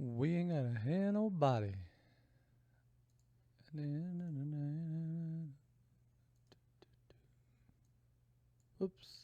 We ain't gotta hear nobody. Oops.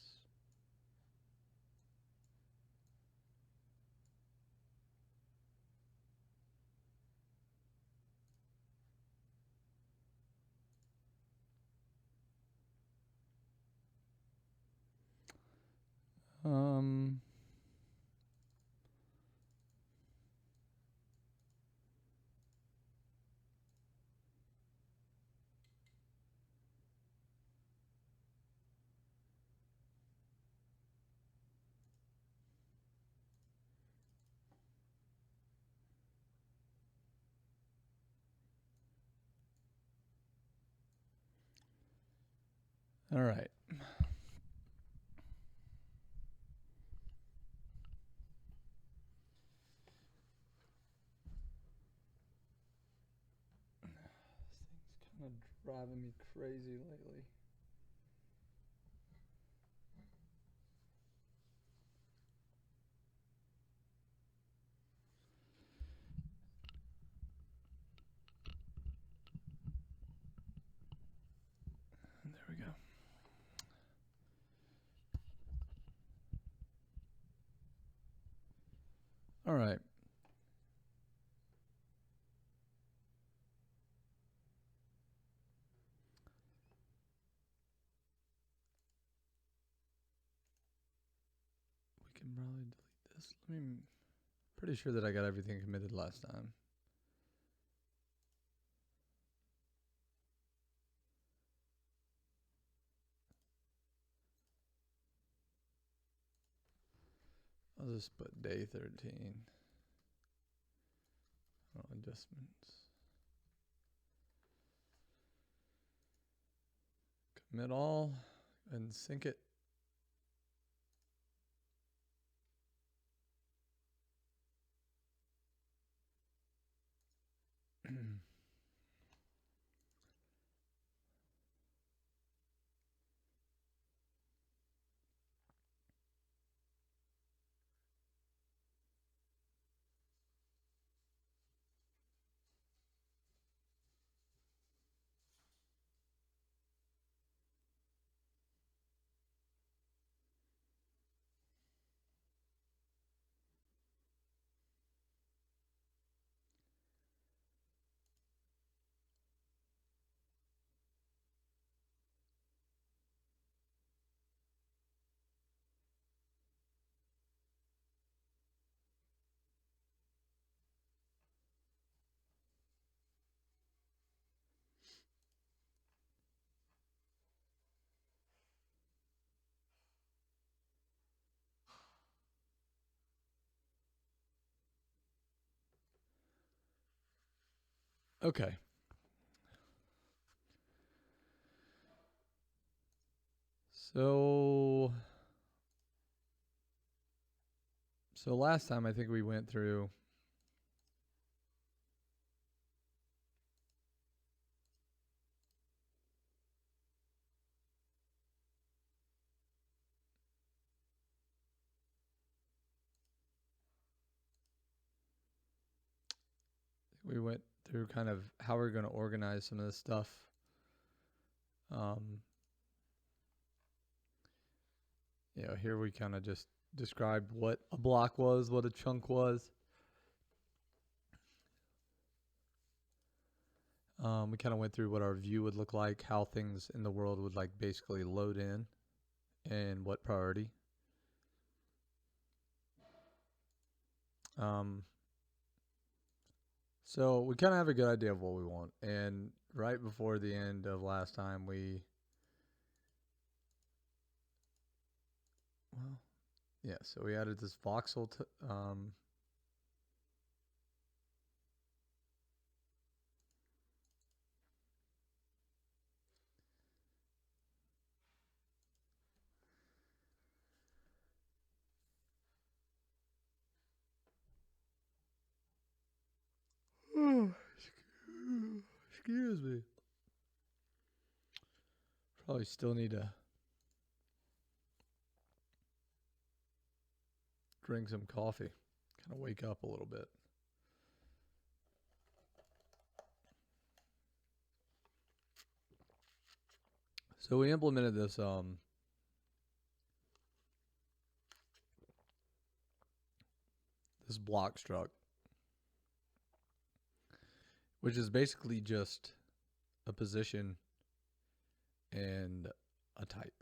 All right. This thing's kind of driving me crazy lately. There we go. All right. We can probably delete this. Pretty sure that I got everything committed last time. I'll just put day 13. Adjustments. Commit all and sync it. Okay. So last time I think we went through kind of how we're going to organize some of this stuff. Here we kind of just described what a block was, what a chunk was. We kind of went through what our view would look like, how things in the world would like basically load in, and what priority. So we kind of have a good idea of what we want. And right before the end of last time, so we added this voxel excuse me. Probably still need to drink some coffee. Kind of wake up a little bit. So we implemented this this block struct, which is basically just a position and a type.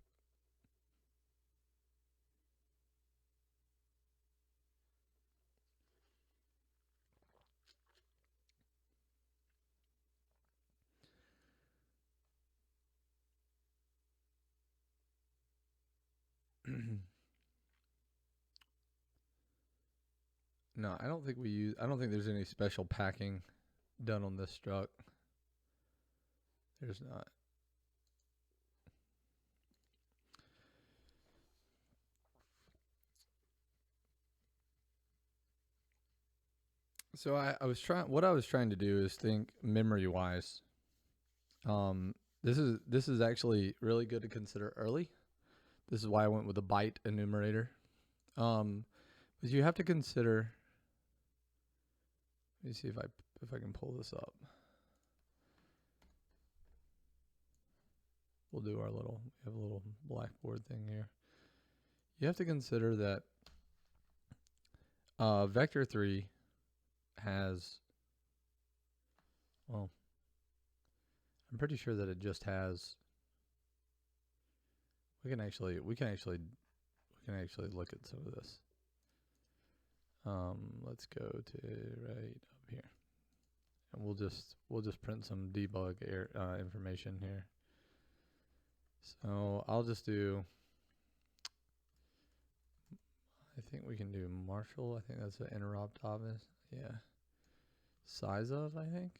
No, I don't think there's any special packing done on this struct. There's not. So what I was trying to do is think memory wise. This is actually really good to consider early. This is why I went with a byte enumerator. But you have to consider. Let me see if I can pull this up. We'll do we have a little blackboard thing here. You have to consider that vector 3 has, well, I'm pretty sure that it just has, we can actually look at some of this. Let's go to right up here, and we'll just print some debug information here. So I'll just do, I think we can do Marshall. I think that's the interrupt obvious. Yeah. Size of, I think.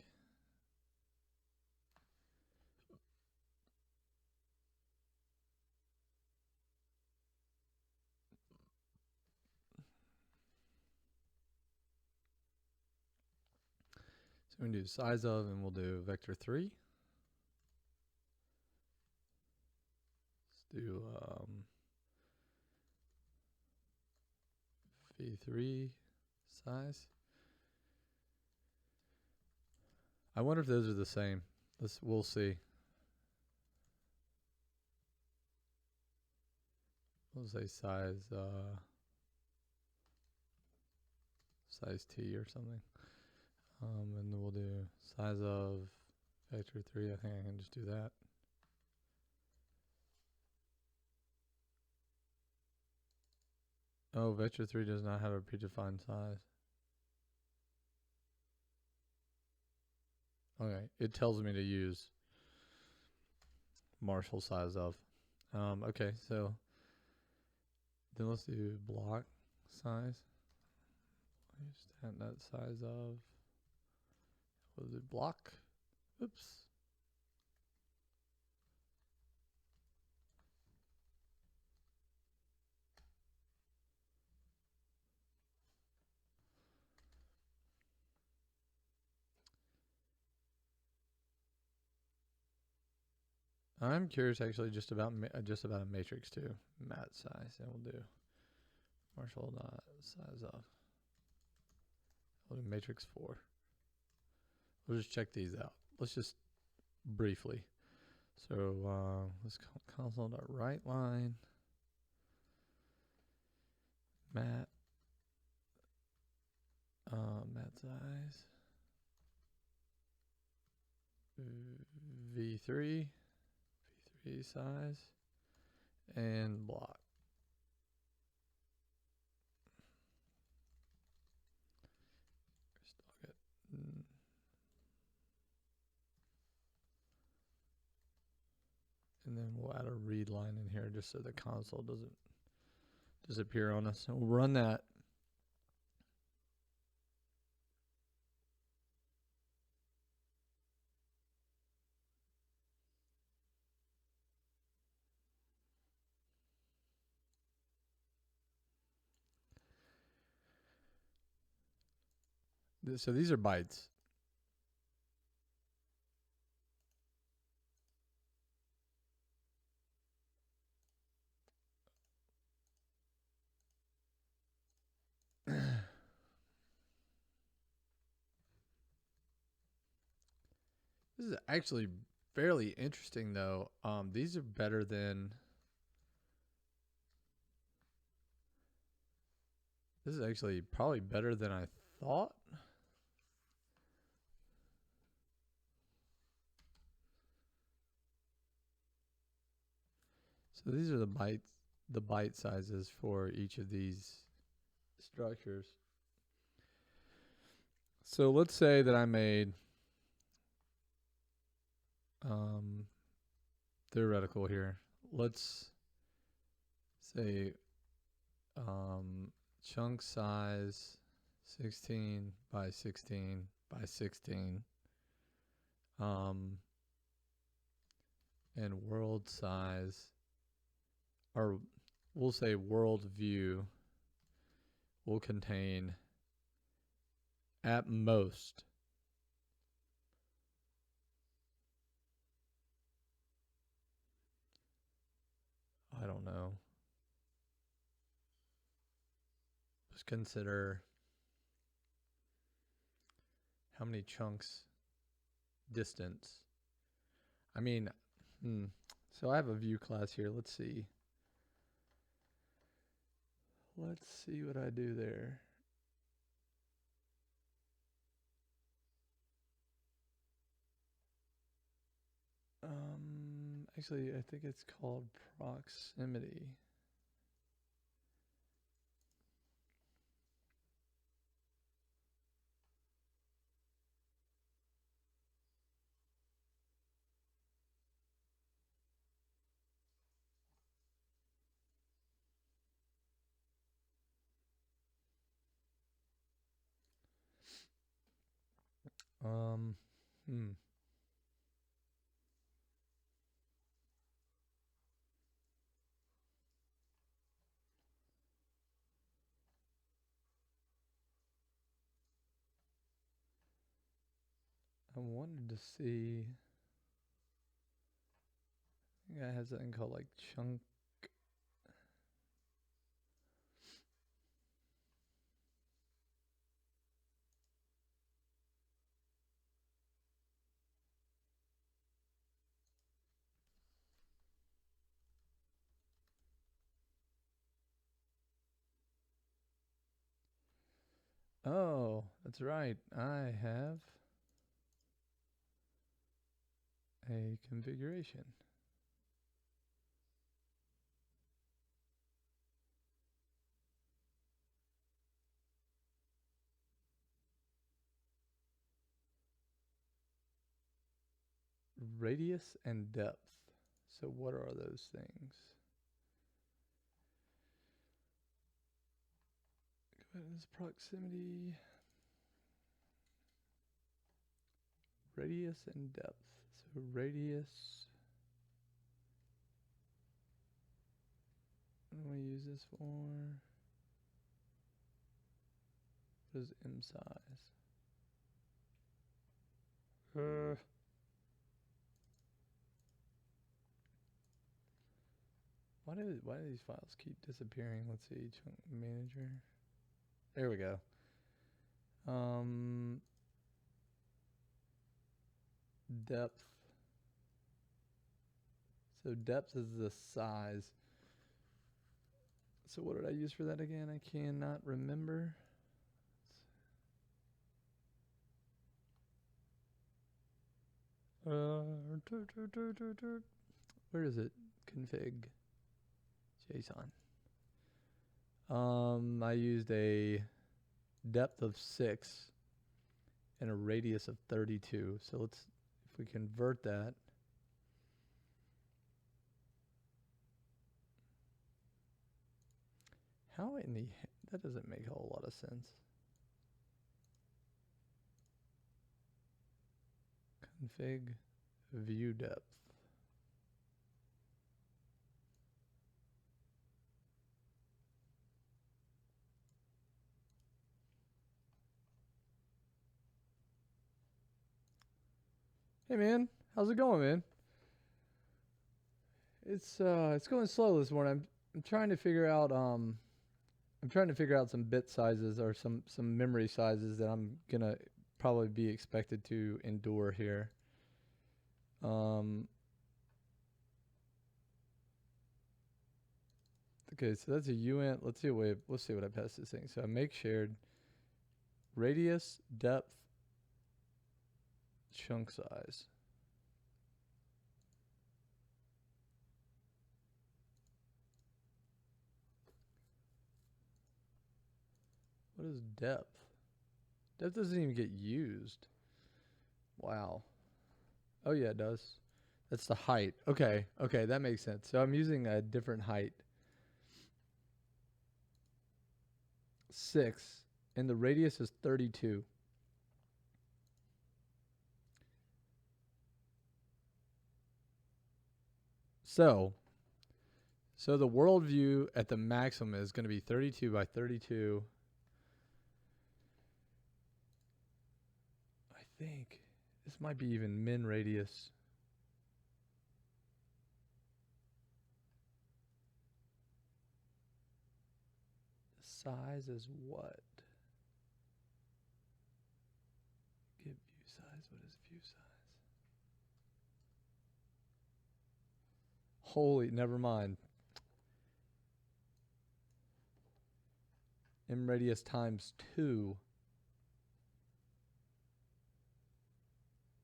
So we can do size of, and we'll do vector 3. Let's do v3 size. I wonder if those are the same. We'll see. We'll say size T or something. And then we'll do size of vector 3. I think I can just do that. Oh, vector 3 does not have a predefined size. Okay, it tells me to use Marshall size of. Okay, so then let's do block size. Just that size of, what is it, block? Oops. I'm curious actually just about a matrix too. Mat size, and we'll do Marshall dot size of. We'll do matrix 4. We'll just check these out. Let's just briefly. So let's console dot write line mat size v3 size and block. And then we'll add a read line in here just so the console doesn't disappear on us. So we'll run that. So these are bytes. This is actually fairly interesting though. These are better than. This is actually probably better than I thought. So these are the byte sizes for each of these structures. So let's say that I made theoretical here. Let's say chunk size 16 by 16 by 16 and world size, or we'll say world view will contain at most I don't know. Just consider how many chunks distance. I mean, so I have a view class here. Let's see. Let's see what I do there. Actually, I think it's called proximity. I wanted to see. I think I have something called like chunk. Oh, that's right. I have a configuration. Radius and depth. So what are those things? Go ahead, this proximity. Radius and depth. So radius. What do we use this for? What is M size? Why do these files keep disappearing? Let's see, chunk manager. There we go. Depth. So depth is the size. So what did I use for that again? I cannot remember. Where is it? Config JSON. I used a depth of 6 and a radius of 32. So let's, if we convert that. How in the, that doesn't make a whole lot of sense. Config view depth. Hey man, how's it going, man? It's going slow this morning. I'm trying to figure out some bit sizes or some memory sizes that I'm gonna probably be expected to endure here. Okay, so that's a uint. Let's see what I pass this thing. So I make shared radius, depth, chunk size. What is depth? Depth doesn't even get used. Wow. Oh yeah, it does. That's the height. Okay, that makes sense. So I'm using a different height. 6, and the radius is 32. So the world view at the maximum is going to be 32 by 32. I think this might be even min radius. Size is what? Get view size. What is view size? Holy, never mind. M radius times 2.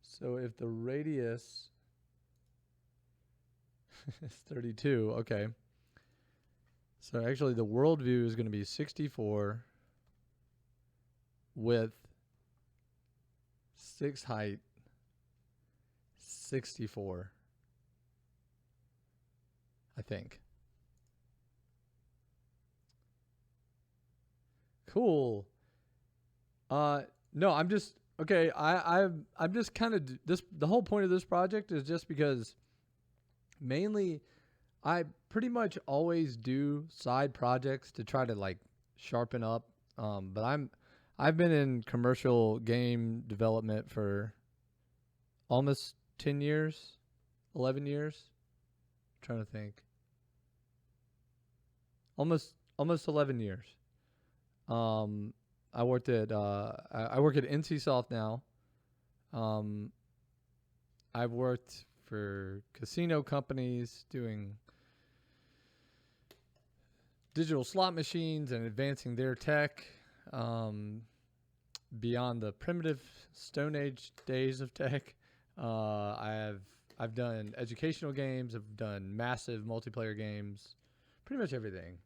So if the radius is 32, okay. So actually the world view is going to be 64 width, 6 height, 64, I think. Cool. No, I'm just okay. I'm just kind of this. The whole point of this project is just because mainly I pretty much always do side projects to try to like sharpen up. But I've been in commercial game development for almost 10 years, 11 years. I'm trying to think. Almost 11 years. I work at NCSoft now. I've worked for casino companies doing digital slot machines and advancing their tech beyond the primitive Stone Age days of tech. I've done educational games. I've done massive multiplayer games. Pretty much everything.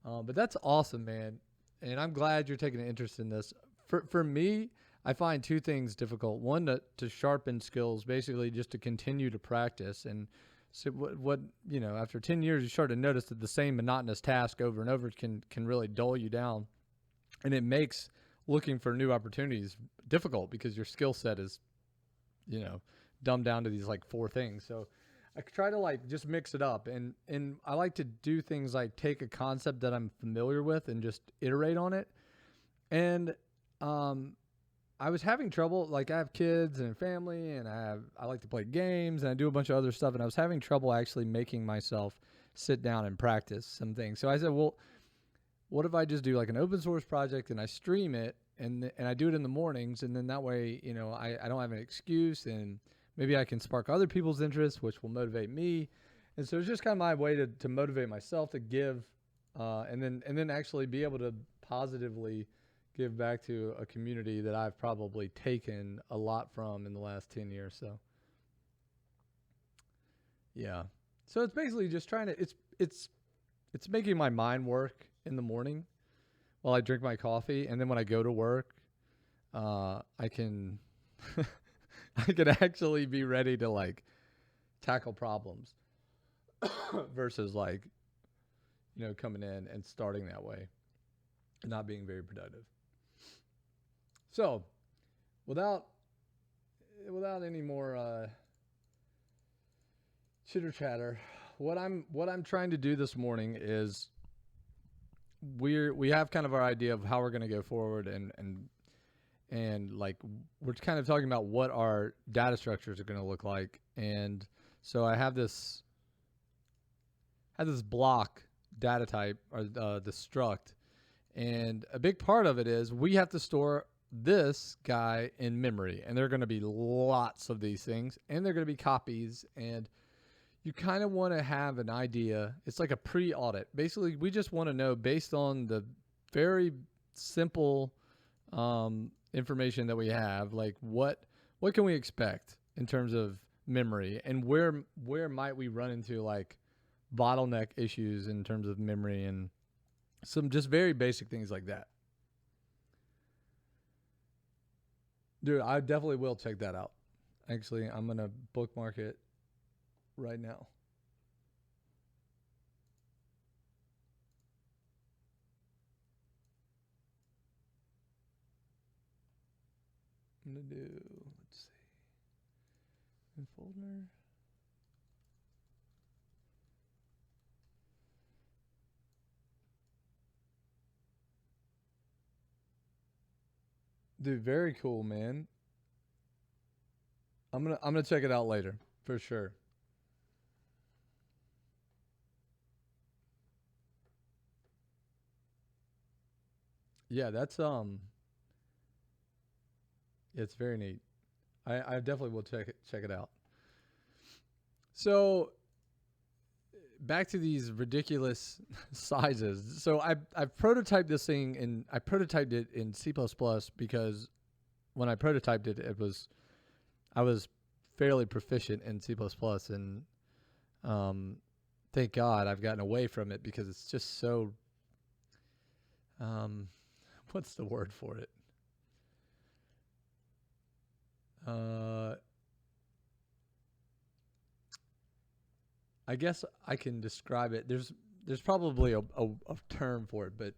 But that's awesome, man. And I'm glad you're taking an interest in this. For me, I find two things difficult. One, to sharpen skills, basically just to continue to practice. And so what after 10 years, you start to notice that the same monotonous task over and over can really dull you down. And it makes looking for new opportunities difficult because your skill set is, dumbed down to these like 4 things. So I try to like just mix it up, and I like to do things like take a concept that I'm familiar with and just iterate on it. And I was having trouble. Like, I have kids and family, and I like to play games, and I do a bunch of other stuff, and I was having trouble actually making myself sit down and practice some things. So I said, well, what if I just do like an open source project and I stream it, and I do it in the mornings, and then that way, I don't have an excuse, and maybe I can spark other people's interests, which will motivate me. And so it's just kind of my way to motivate myself to give, and then actually be able to positively give back to a community that I've probably taken a lot from in the last 10 years. So yeah. So it's basically just trying to, it's making my mind work in the morning while I drink my coffee. And then when I go to work, I can, I could actually be ready to like tackle problems versus like, coming in and starting that way and not being very productive. So without any more chitter chatter, what I'm trying to do this morning is we have kind of our idea of how we're going to go forward, and like we're kind of talking about what our data structures are going to look like. And so I have this block data type, or the struct, and a big part of it is we have to store this guy in memory, and there are going to be lots of these things, and they're going to be copies, and you kind of want to have an idea. It's like a pre-audit. Basically, we just want to know, based on the very simple information that we have, like what can we expect in terms of memory, and where might we run into like bottleneck issues in terms of memory, and some just very basic things like that. Dude, I definitely will check that out. Actually, I'm going to bookmark it right now. I'm going to do, let's see, in folder. Dude, very cool, man. I'm gonna check it out later for sure. Yeah, that's it's very neat. I definitely will check it out. So back to these ridiculous sizes. So I've prototyped this thing, and I prototyped it in C++ because when I prototyped it, I was fairly proficient in C++, and thank God I've gotten away from it because it's just so what's the word for it? I guess I can describe it. There's probably a term for it, but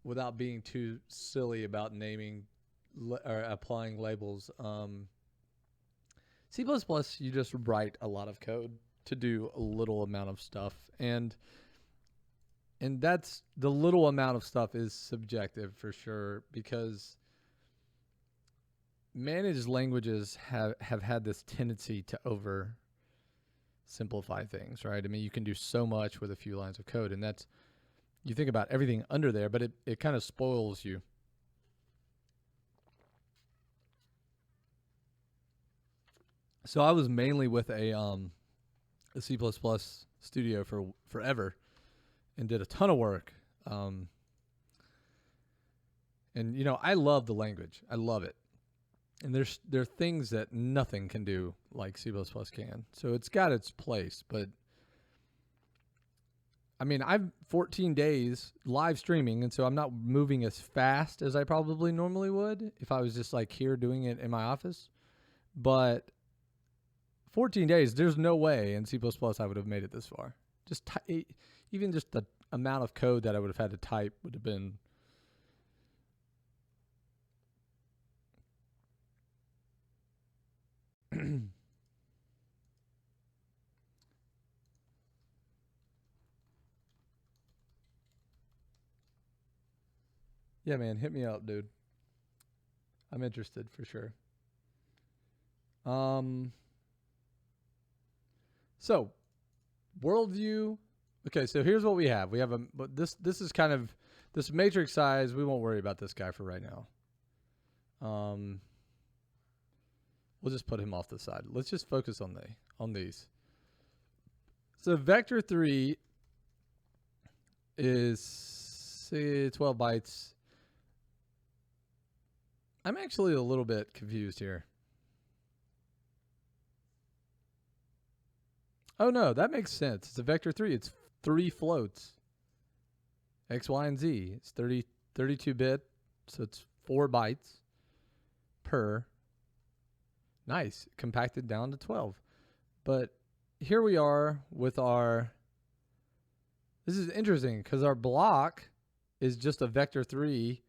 without being too silly about naming or applying labels, C++, you just write a lot of code to do a little amount of stuff, and that's the little amount of stuff is subjective for sure, because managed languages have had this tendency to oversimplify things, right? I mean, you can do so much with a few lines of code, and that's, you think about everything under there, but it kind of spoils you. So I was mainly with a C++ studio for forever, and did a ton of work. And you know, I love the language. I love it. And there are things that nothing can do like C++ can. So it's got its place, but I mean, I've 14 days live streaming, and so I'm not moving as fast as I probably normally would if I was just like here doing it in my office. But 14 days, there's no way in C++ I would have made it this far. Just even just the amount of code that I would have had to type would have been yeah, man, hit me up, dude. I'm interested for sure. So worldview. Okay, so here's what we have. We have but this is kind of this matrix size. We won't worry about this guy for right now. We'll just put him off the side. Let's just focus on these. So vector 3 is say 12 bytes. I'm actually a little bit confused here. Oh no, that makes sense. It's a vector 3. It's 3 floats. X, Y, and Z. It's 32-bit, so it's 4 bytes per. Nice. Compacted down to 12. But here we are with our, this is interesting because our block is just a vector 3.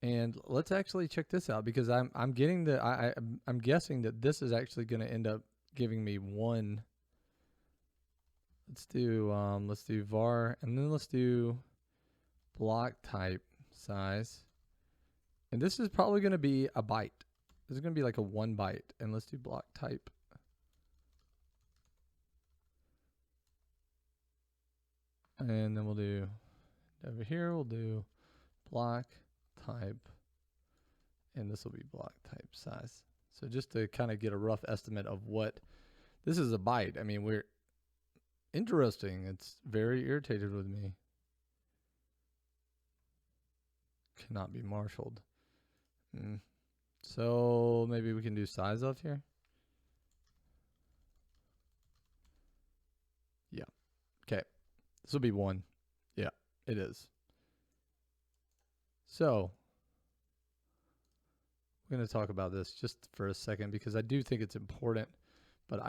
And let's actually check this out, because I'm getting the I'm guessing that this is actually going to end up giving me one. Let's do var, and then let's do block type size, and this is probably going to be a byte. This is going to be like a 1 byte, and let's do block type. And then we'll do over here, we'll do block type and this will be block type size. So just to kind of get a rough estimate of what this is a byte. I mean, we're interesting. It's very irritated with me. Cannot be marshaled. So maybe we can do size of here. Yeah. Okay. This will be 1. Yeah, it is. So we're going to talk about this just for a second because I do think it's important, but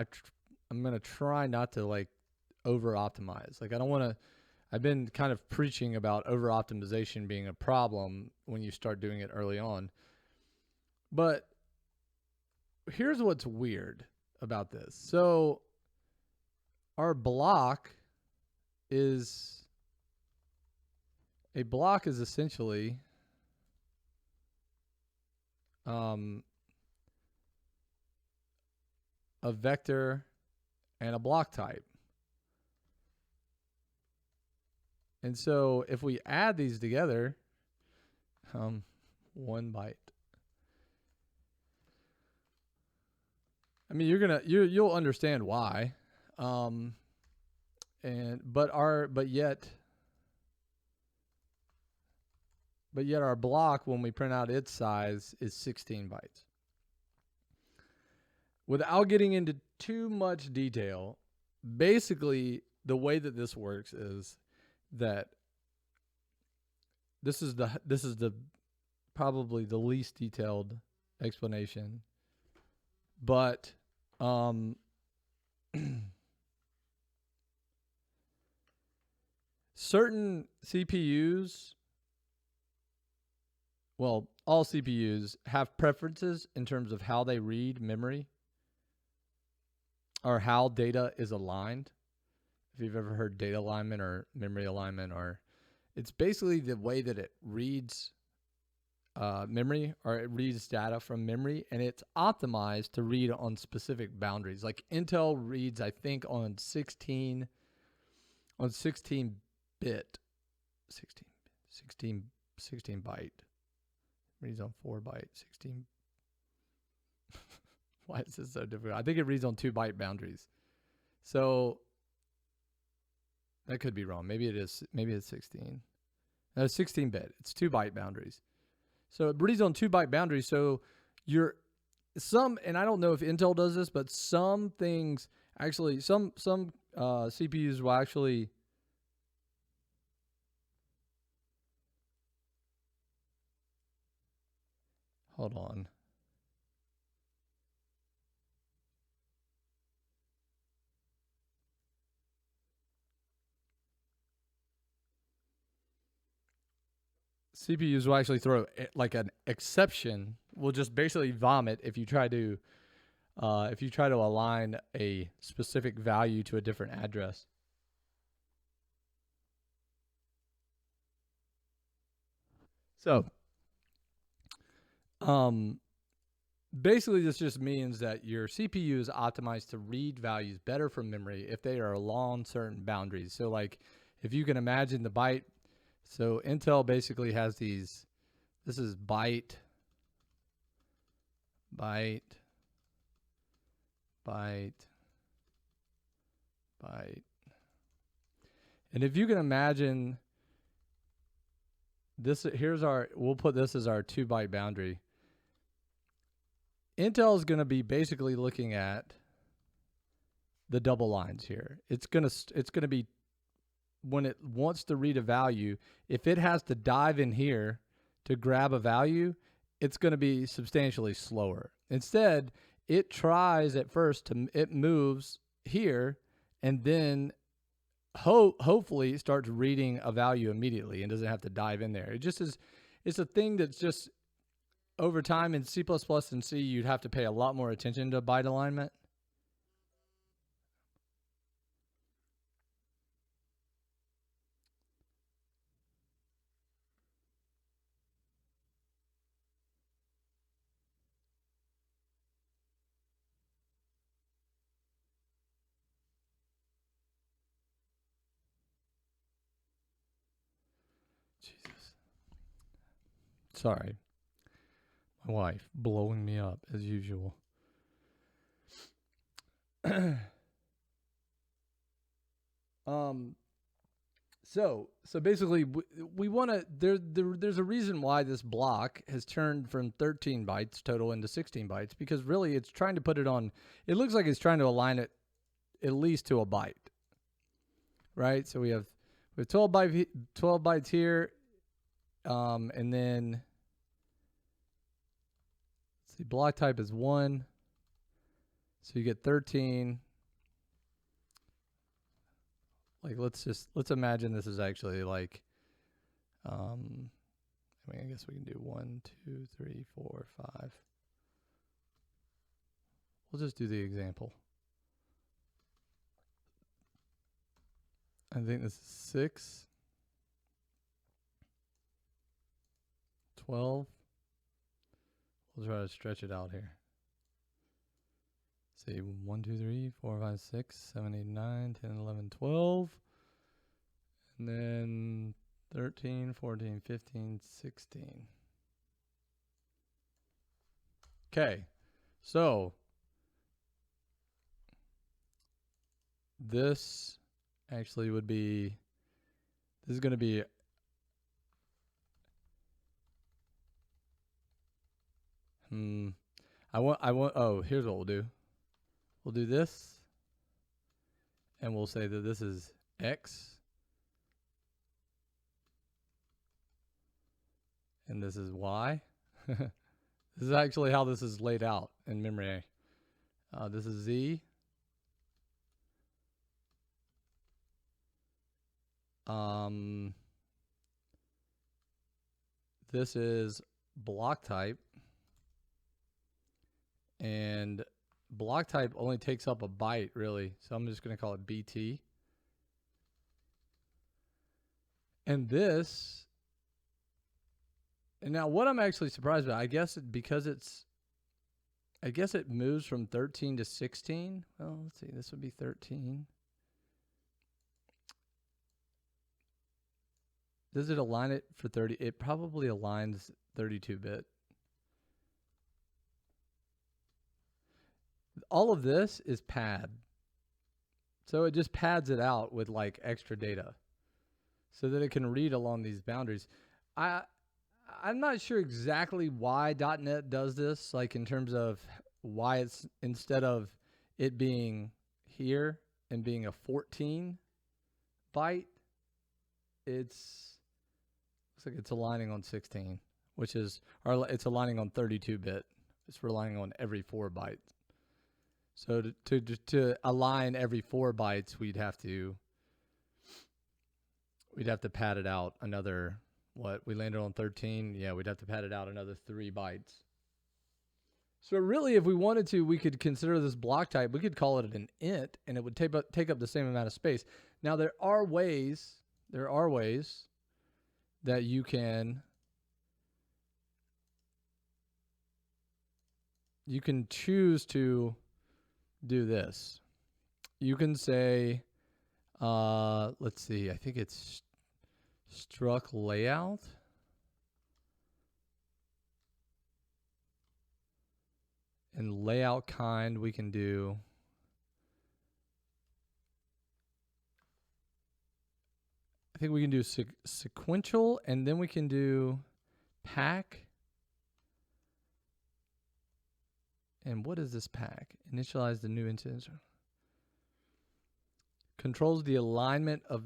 I'm going to try not to like over optimize. Like I don't want to, I've been kind of preaching about over optimization being a problem when you start doing it early on. But here's what's weird about this. So our block is essentially a vector and a block type. And so if we add these together, 1 byte. I mean, you'll understand why. But yet our block, when we print out its size, is 16 bytes. Without getting into too much detail, basically the way that this works is that this is the probably the least detailed explanation, but certain CPUs, well, all CPUs have preferences in terms of how they read memory or how data is aligned. If you've ever heard data alignment or memory alignment, or it's basically the way that it reads memory, or it reads data from memory, and it's optimized to read on specific boundaries. Like Intel reads, I think, on 16 bit, 16 byte. Reads on 4 byte, 16. Why is this so difficult? I think it reads on 2 byte boundaries. So that could be wrong. Maybe it is. Maybe it's 16. No, 16 bit. It's 2 byte boundaries. So it reads on 2 byte boundaries. So and I don't know if Intel does this, but some things actually, some CPUs will actually hold on. CPUs will actually throw like an exception. Will just basically vomit if you try to align a specific value to a different address. So, basically this just means that your CPU is optimized to read values better from memory if they are along certain boundaries. So like if you can imagine the byte, so Intel basically has these, this is byte, byte, byte, byte. And if you can imagine this, we'll put this as our 2 byte boundary. Intel is going to be basically looking at the double lines here. It's going to be, when it wants to read a value, if it has to dive in here to grab a value, it's going to be substantially slower. Instead, it tries at first it moves here and then hopefully starts reading a value immediately and doesn't have to dive in there. It just is, it's a thing that's just over time in C++ and C, you'd have to pay a lot more attention to byte alignment. Jesus. Sorry. My wife blowing me up as usual. So basically we want to there's a reason why this block has turned from 13 bytes total into 16 bytes, because really it's trying to put it on, it looks like it's trying to align it at least to a byte, right? So we have 12 bytes here, and then let's see, block type is 1, so you get 13. Like, let's imagine this is actually like, I mean, I guess we can do 1, 2, 3, 4, 5. We'll just do the example. I think this is 6, 12. We'll try to stretch it out here. See, 1, 2, 3, 4, 5, 6, 7, 8, 9, 10, 11, 12. And then 13, 14, 15, 16. Okay, so this actually would be, this is going to be, oh, here's what we'll do. We'll do this, and we'll say that this is X, and this is Y. This is actually how this is laid out in memory. This is Z. This is block type, and block type only takes up a byte, really, so I'm just going to call it BT. And this, and now what I'm actually surprised about, I guess it moves from 13 to 16. Well, let's see, this would be 13. Does it align it for 30? It probably aligns 32-bit. All of this is pad. So it just pads it out with like extra data so that it can read along these boundaries. I'm not sure exactly why .NET does this, like in terms of why it's, instead of it being here and being a 14 byte, looks like it's aligning on 16, which is, or it's aligning on 32-bit. It's relying on every 4 bytes. So to align every 4 bytes, we'd have to pad it out another, what, we landed on 13? Yeah, we'd have to pad it out another 3 bytes. So really, if we wanted to, we could consider this block type, we could call it an int, and it would take up the same amount of space. Now there are ways that you can choose to do this. You can say, let's see, I think it's struct layout. And layout kind, we can do, I think we can do sequential, and then we can do pack. And what is this pack? Initialize the new instance. Controls the alignment of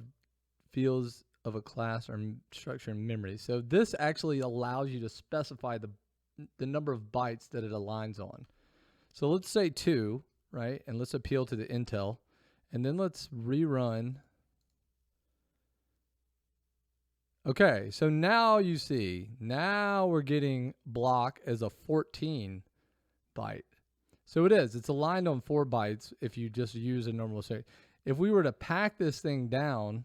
fields of a class or structure in memory. So this actually allows you to specify the number of bytes that it aligns on. So let's say 2, right? And let's appeal to the Intel. And then let's rerun. Okay, so now you see, now we're getting block as a 14 byte. So it's aligned on 4 bytes if you just use a normal say. If we were to pack this thing down,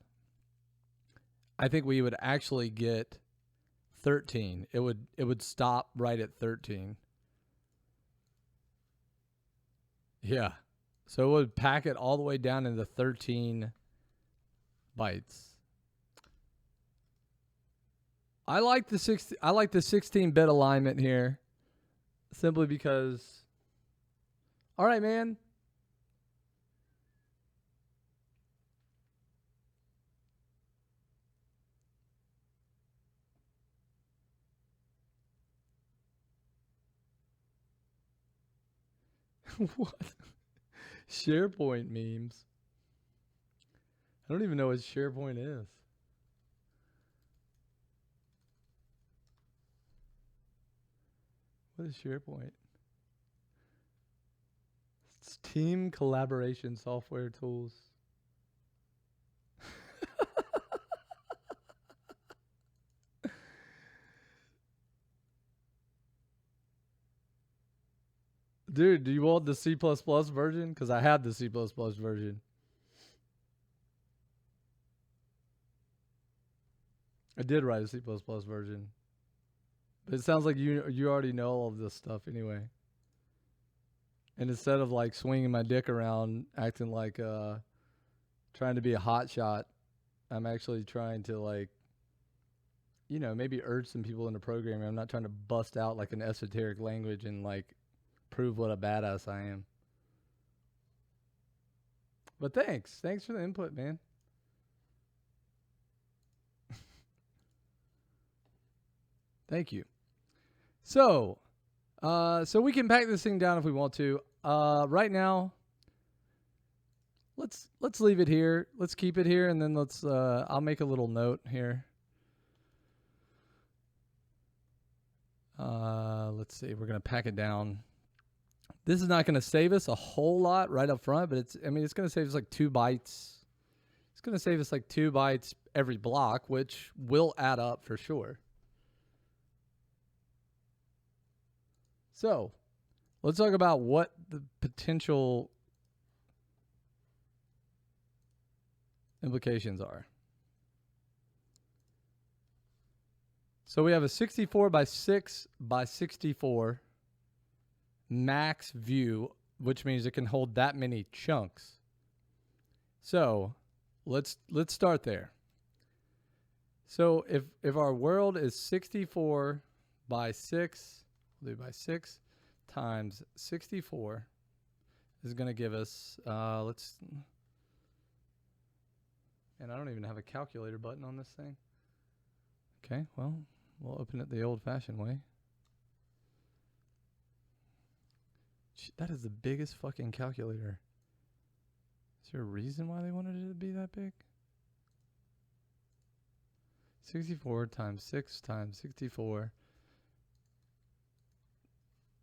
I think we would actually get 13. It would stop right at 13. Yeah. So it would pack it all the way down into 13 bytes. I like the 16-bit alignment here. simply because, all right, man. What? SharePoint memes. I don't even know what SharePoint is. What is SharePoint? It's team collaboration software tools. Dude, do you want the C++ version? Because I have the C++ version. I did write a C++ version. But it sounds like you already know all of this stuff anyway. And instead of like swinging my dick around, acting like trying to be a hot shot, I'm actually trying to like, you know, maybe urge some people into programming. I'm not trying to bust out like an esoteric language and like prove what a badass I am. But thanks for the input, man. Thank you. So we can pack this thing down if we want to. Right now, let's leave it here. Let's keep it here, and then let's. I'll make a little note here. Let's see. We're gonna pack it down. This is not gonna save us a whole lot right up front, but it's gonna save us like 2 bytes. It's gonna save us like 2 bytes every block, which will add up for sure. So, let's talk about what the potential implications are. So we have a 64 by 6 by 64 max view, which means it can hold that many chunks. So let's start there. So if our world is 64 by 6, we'll do by 6 times 64 is going to give us, and I don't even have a calculator button on this thing. Okay, well, we'll open it the old-fashioned way. That is the biggest fucking calculator. Is there a reason why they wanted it to be that big? 64 times 6 times 64.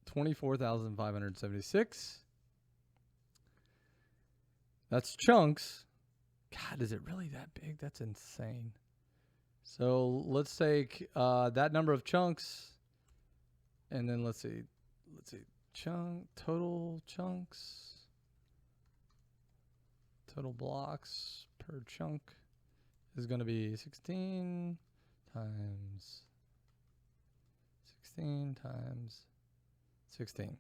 24,576. That's chunks. God, is it really that big? That's insane. So let's take that number of chunks, and then let's see, total chunks, total blocks per chunk is going to be 16 times 16 times 16.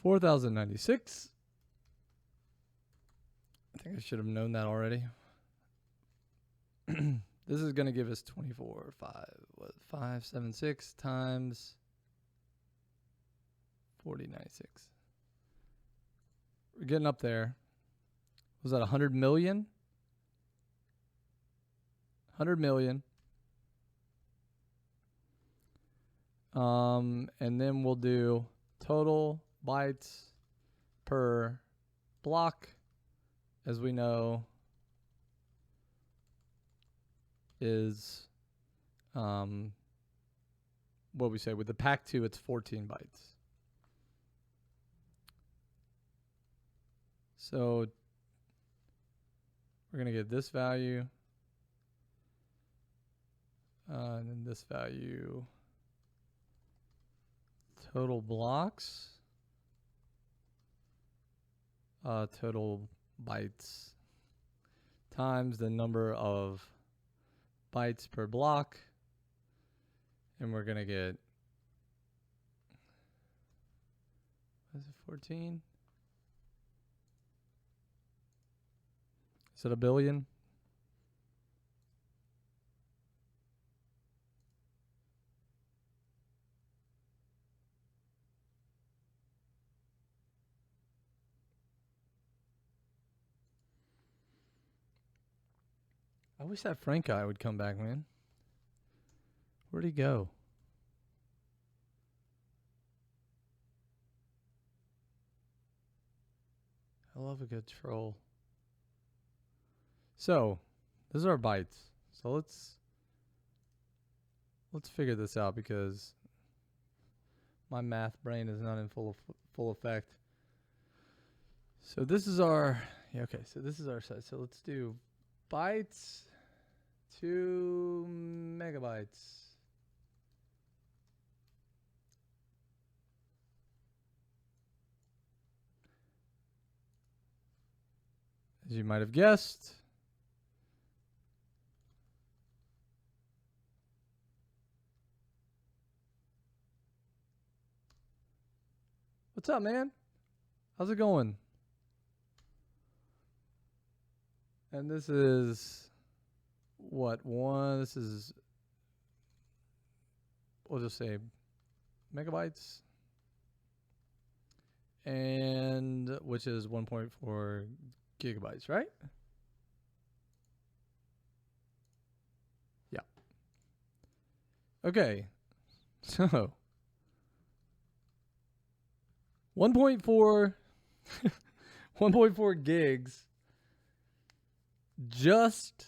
$4,096. I think I should have known that already. This is going to give us 576 times 4096. We're getting up there. Was that 100 million? 100 million. And then we'll do total bytes per block, as we know, is what we say with the pack 2, it's 14 bytes. So we're going to get this value, and then this value, total blocks, total bytes times the number of bytes per block, and we're going to get, what is it, 14? Is it a billion? wish that Frank guy would come back, man. Where'd he go? I love a good troll. So, those are our bytes. So let's figure this out because my math brain is not in full effect. So this is our so this is our size. So let's do bytes to megabytes. As you might have guessed, what's up, man? How's it going? And this is what one? This is, we'll just say megabytes, and which is 1.4 gigabytes, right? Yeah. Okay. So 1.4 1.4 gigs just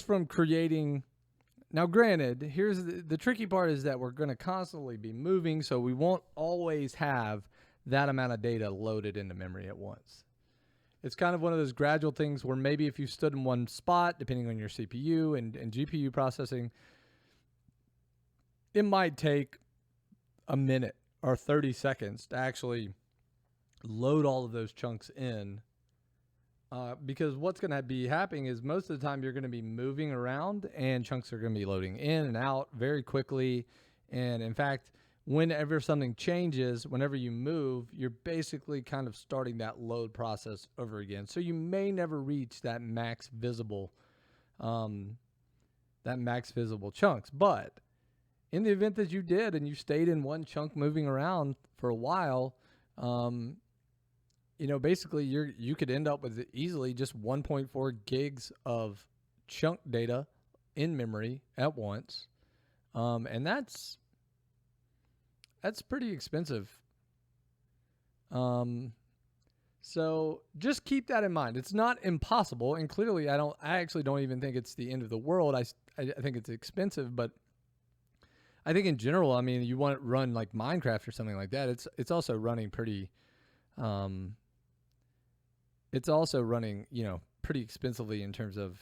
from creating. Now granted, here's the tricky part is that we're going to constantly be moving, so we won't always have that amount of data loaded into memory at once. It's kind of one of those gradual things where maybe if you stood in one spot, depending on your CPU and GPU processing, it might take a minute or 30 seconds to actually load all of those chunks in. Because what's going to be happening is most of the time you're going to be moving around and chunks are going to be loading in and out very quickly. And in fact, whenever something changes, whenever you move, you're basically kind of starting that load process over again. So you may never reach that max visible chunks. But in the event that you did and you stayed in one chunk moving around for a while, basically you could end up with easily just 1.4 gigs of chunk data in memory at once. And that's pretty expensive. So just keep that in mind. It's not impossible, and clearly I actually don't even think it's the end of the world. I think it's expensive, but I think in general, I mean, you want to run like Minecraft or something like that. It's also running pretty it's also running, pretty expensively in terms of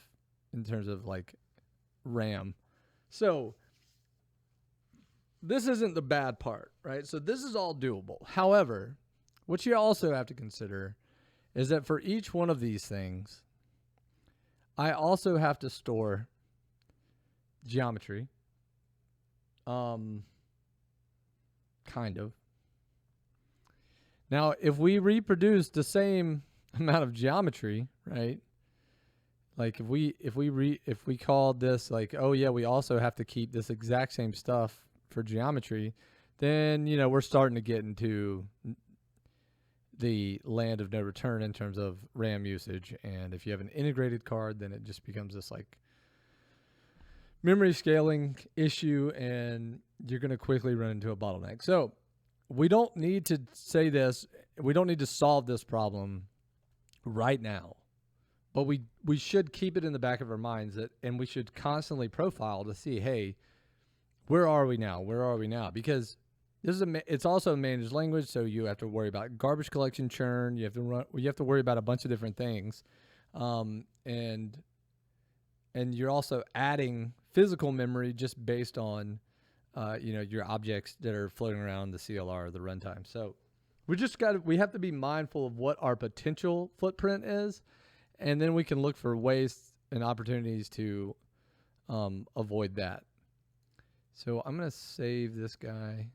like RAM. So this isn't the bad part, right? So this is all doable. However, what you also have to consider is that for each one of these things, I also have to store geometry. Kind of. Now, if we reproduce the same amount of geometry, right? Like if we called this like, oh yeah, we also have to keep this exact same stuff for geometry, then we're starting to get into the land of no return in terms of RAM usage. And if you have an integrated card, then it just becomes this like memory scaling issue, and you're going to quickly run into a bottleneck. So we don't need to say this. We don't need to solve this problem right now, but we should keep it in the back of our minds and we should constantly profile to see, hey, where are we now? Because it's also a managed language, so you have to worry about garbage collection churn. You have to worry about a bunch of different things, and you're also adding physical memory just based on your objects that are floating around the CLR or the runtime. So we have to be mindful of what our potential footprint is, and then we can look for ways and opportunities to avoid that. So I'm going to save this guy.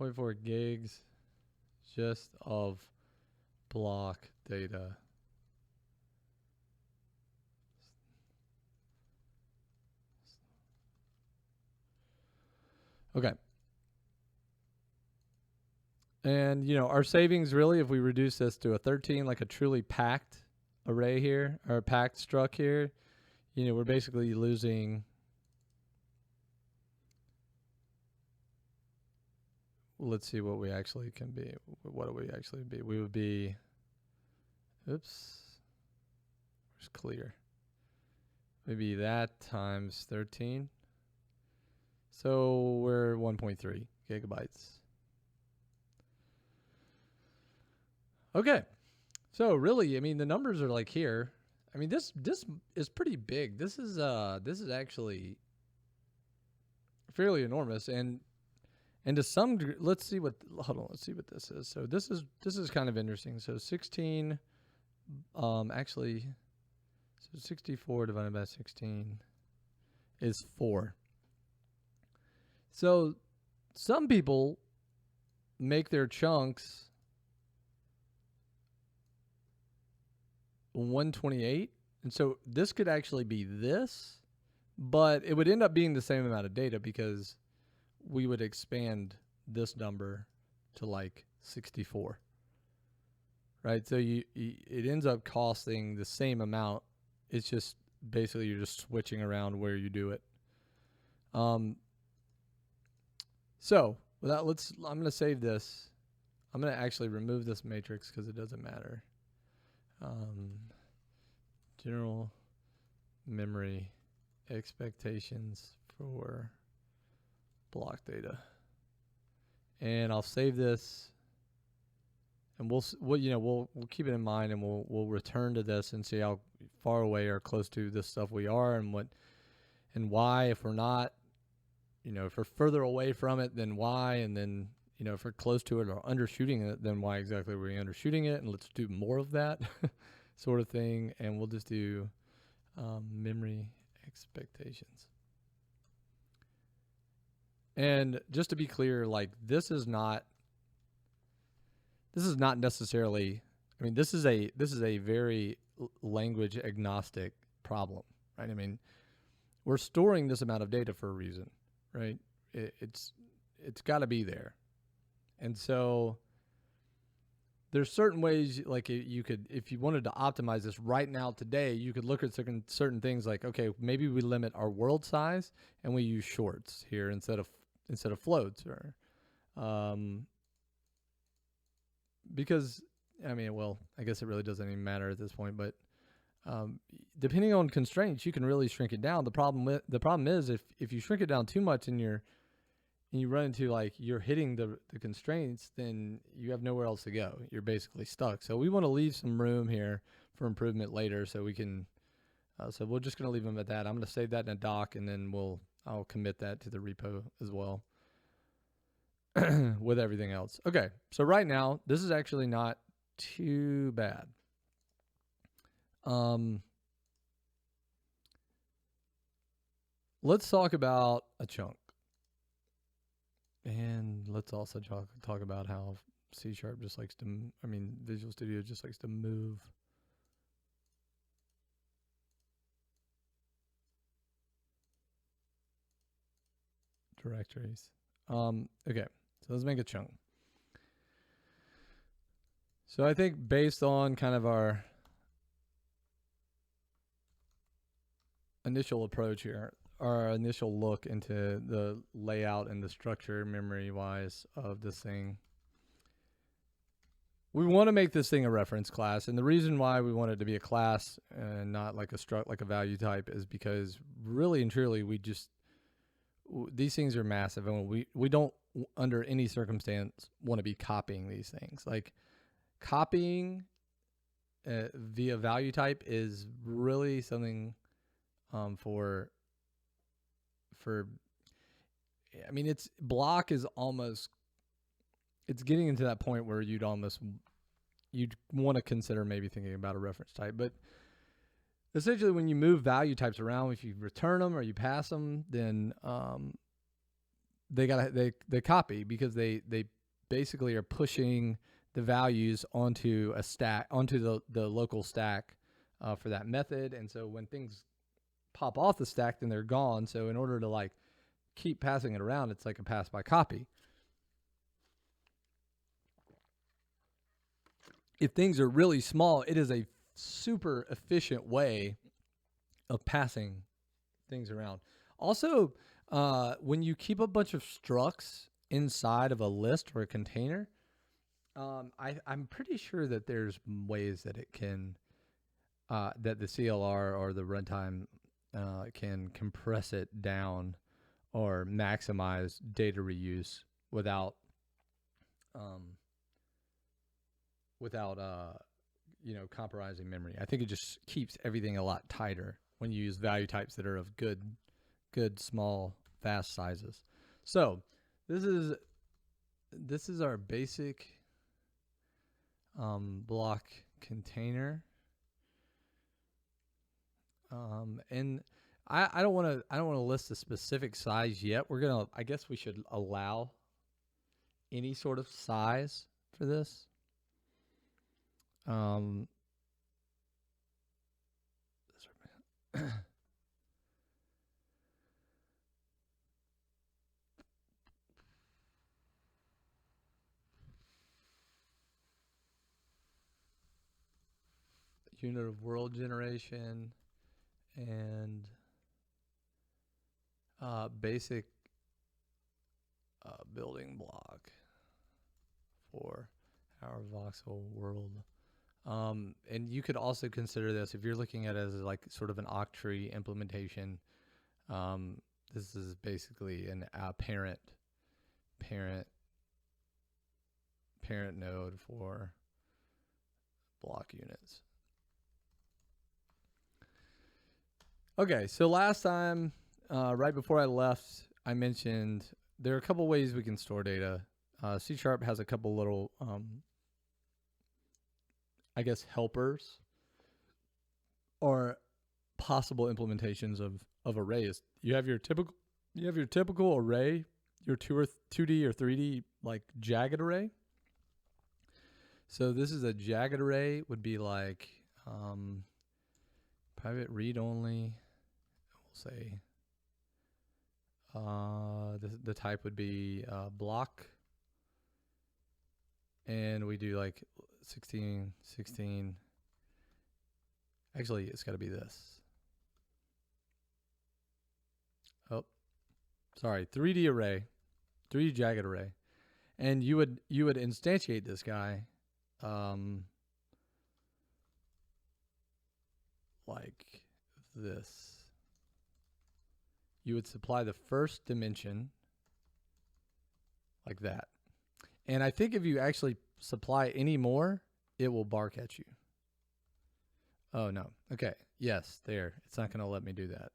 .4 gigs just of block data. Okay. And, you know, our savings really, if we reduce this to a 13, like a truly packed array here, or a packed struct here, you know, we're basically losing, let's see what we actually can be. What do we actually be? We would be, oops, where's clear? Maybe that times 13. So we're 1.3 gigabytes. Okay. So really, I mean, the numbers are like here. I mean, this is pretty big. This is actually fairly enormous, and to some degree, let's see what this is. So this is kind of interesting. So 16, actually, so 64 divided by 16 is 4. So some people make their chunks 128, and so this could actually be this, but it would end up being the same amount of data because we would expand this number to like 64, right? So it ends up costing the same amount. It's just basically you're just switching around where you do it. So with that, I'm going to save this. I'm going to actually remove this matrix because it doesn't matter. General memory expectations for block data, and I'll save this, and we'll keep it in mind, and we'll return to this and see how far away or close to this stuff we are, and what and why. If we're not, if we're further away from it, then why, and then if we're close to it or undershooting it, then why exactly we're undershooting it, and let's do more of that sort of thing. And we'll just do memory expectations. And just to be clear, like this is not necessarily, I mean, this is a very language agnostic problem, right? I mean, we're storing this amount of data for a reason, right? It's got to be there. And so there's certain ways, like you could, if you wanted to optimize this right now today, you could look at certain things like, okay, maybe we limit our world size and we use shorts here instead of floats, or because I mean, well, I guess it really doesn't even matter at this point, but depending on constraints, you can really shrink it down. The problem is if you shrink it down too much and you run into like you're hitting the constraints, then you have nowhere else to go. You're basically stuck. So we want to leave some room here for improvement later, so we can. So we're just going to leave them at that. I'm going to save that in a doc, and then I'll commit that to the repo as well with everything else. Okay, so right now this is actually not too bad. Let's talk about a chunk. And let's also talk about how CSharp just likes to, Visual Studio just likes to move directories. Okay, so let's make a chunk. So I think based on kind of our initial approach here, our initial look into the layout and the structure memory-wise of this thing, we want to make this thing a reference class. And the reason why we want it to be a class and not like a struct, like a value type, is because really and truly these things are massive, and we don't under any circumstance want to be copying these things. Like copying via value type is really something for it's block is almost, it's getting into that point where you'd want to consider maybe thinking about a reference type. But essentially when you move value types around, if you return them or you pass them, then they copy, because they basically are pushing the values onto a stack, onto the local stack for that method. And so when things pop off the stack, then they're gone. So in order to like keep passing it around, it's like a pass by copy. If things are really small, it is a super efficient way of passing things around. Also, when you keep a bunch of structs inside of a list or a container, I'm pretty sure that there's ways that it can, that the CLR or the runtime can compress it down or maximize data reuse without compromising memory. I think it just keeps everything a lot tighter when you use value types that are of good small fast sizes. So this is our basic block container, and I don't want to list a specific size yet. I guess we should allow any sort of size for this. Unit of world generation and basic building block for our voxel world. And you could also consider this if you're looking at it as like sort of an octree implementation. This is basically an parent node for block units. Okay, so last time, right before I left, I mentioned there are a couple ways we can store data. CSharp has a couple little, I guess, helpers or possible implementations of arrays. You have your typical array, your 2D or 3D like jagged array. So this is a jagged array, would be like private read only. We'll say the type would be block, and we do like 16. Actually, it's got to be this. Oh, sorry, 3D array, 3D jagged array, and you would instantiate this guy, like this. You would supply the first dimension like that. And I think if you actually supply any more, it will bark at you. Oh, no. Okay. Yes, there. It's not going to let me do that.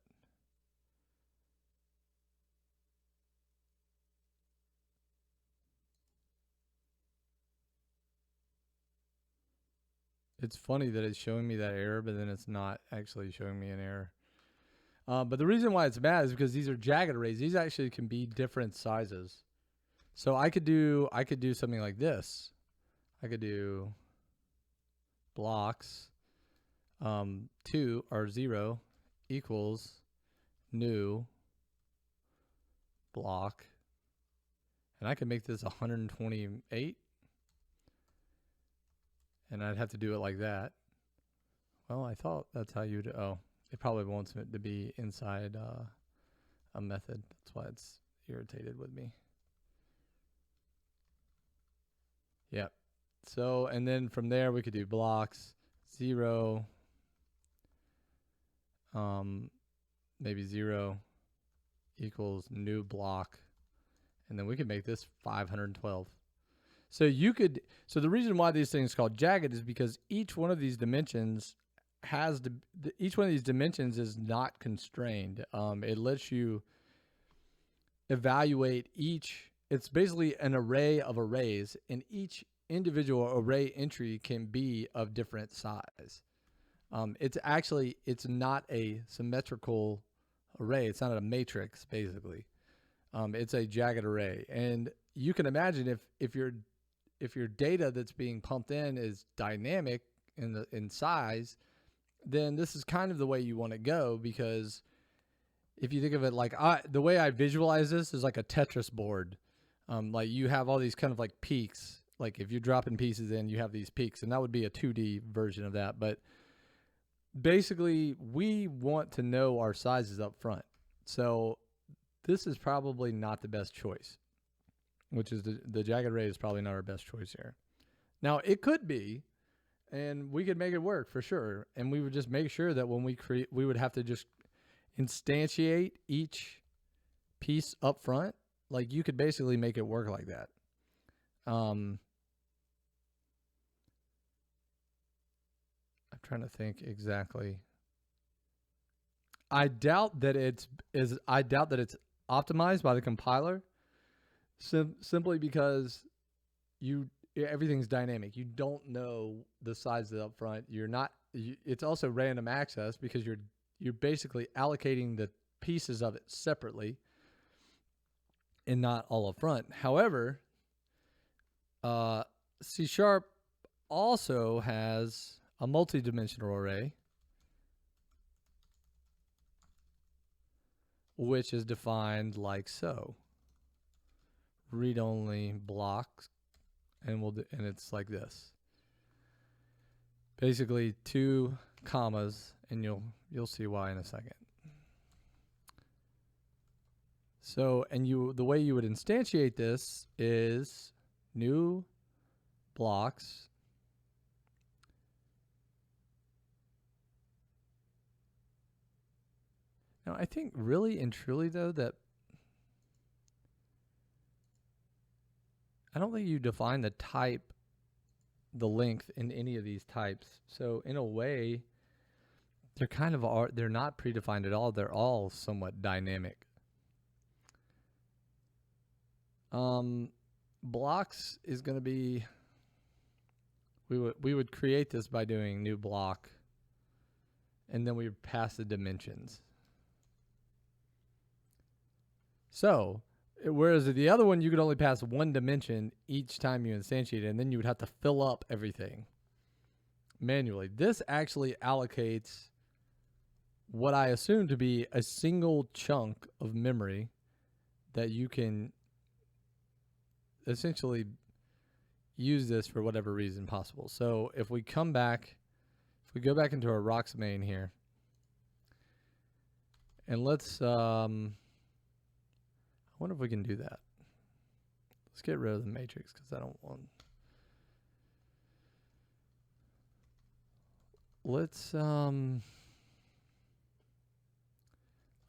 It's funny that it's showing me that error, but then it's not actually showing me an error. But the reason why it's bad is because these are jagged arrays. These actually can be different sizes. So I could do something like this. I could do blocks 2 or 0 equals new block, and I can make this 128, and I'd have to do it like that. Well, I thought that's how you'd. Oh, it probably wants it to be inside a method. That's why it's irritated with me. Yep. So, and then from there we could do blocks 0, maybe 0 equals new block, and then we could make this 512. So you could. So the reason why these things are called jagged is because each one of these dimensions has each one of these dimensions is not constrained. It lets you evaluate each. It's basically an array of arrays, and each individual array entry can be of different size. It's not a symmetrical array. It's not a matrix, basically. It's a jagged array, and you can imagine if your data that's being pumped in is dynamic in size, then this is kind of the way you want to go, because if you think of it like the way I visualize this is like a Tetris board. Like you have all these kind of like peaks. Like if you're dropping pieces in, you have these peaks, and that would be a 2D version of that. But basically, we want to know our sizes up front. So this is probably not the best choice, which is the jagged array is probably not our best choice here. Now, it could be, and we could make it work for sure. And we would just make sure that when we create, we would have to just instantiate each piece up front. Like you could basically make it work like that. I'm trying to think exactly. I doubt that it's optimized by the compiler, simply because everything's dynamic. You don't know the size of it up front. It's also random access because you're basically allocating the pieces of it separately and not all up front. However, CSharp also has a multi-dimensional array, which is defined like so. Read-only blocks, and it's like this. Basically 2 commas, and you'll see why in a second. So, and the way you would instantiate this is new blocks. Now, I think really and truly though that I don't think you define the type, the length in any of these types. So in a way, they're not predefined at all. They're all somewhat dynamic. Blocks is going to be, we would create this by doing new block, and then we would pass the dimensions. So, whereas the other one, you could only pass 1 dimension each time you instantiate it, and then you would have to fill up everything manually. This actually allocates what I assume to be a single chunk of memory that you can essentially use this for whatever reason possible. So if we go back into our rocks main here, and let's, I wonder if we can do that. Let's get rid of the matrix because I don't want. Let's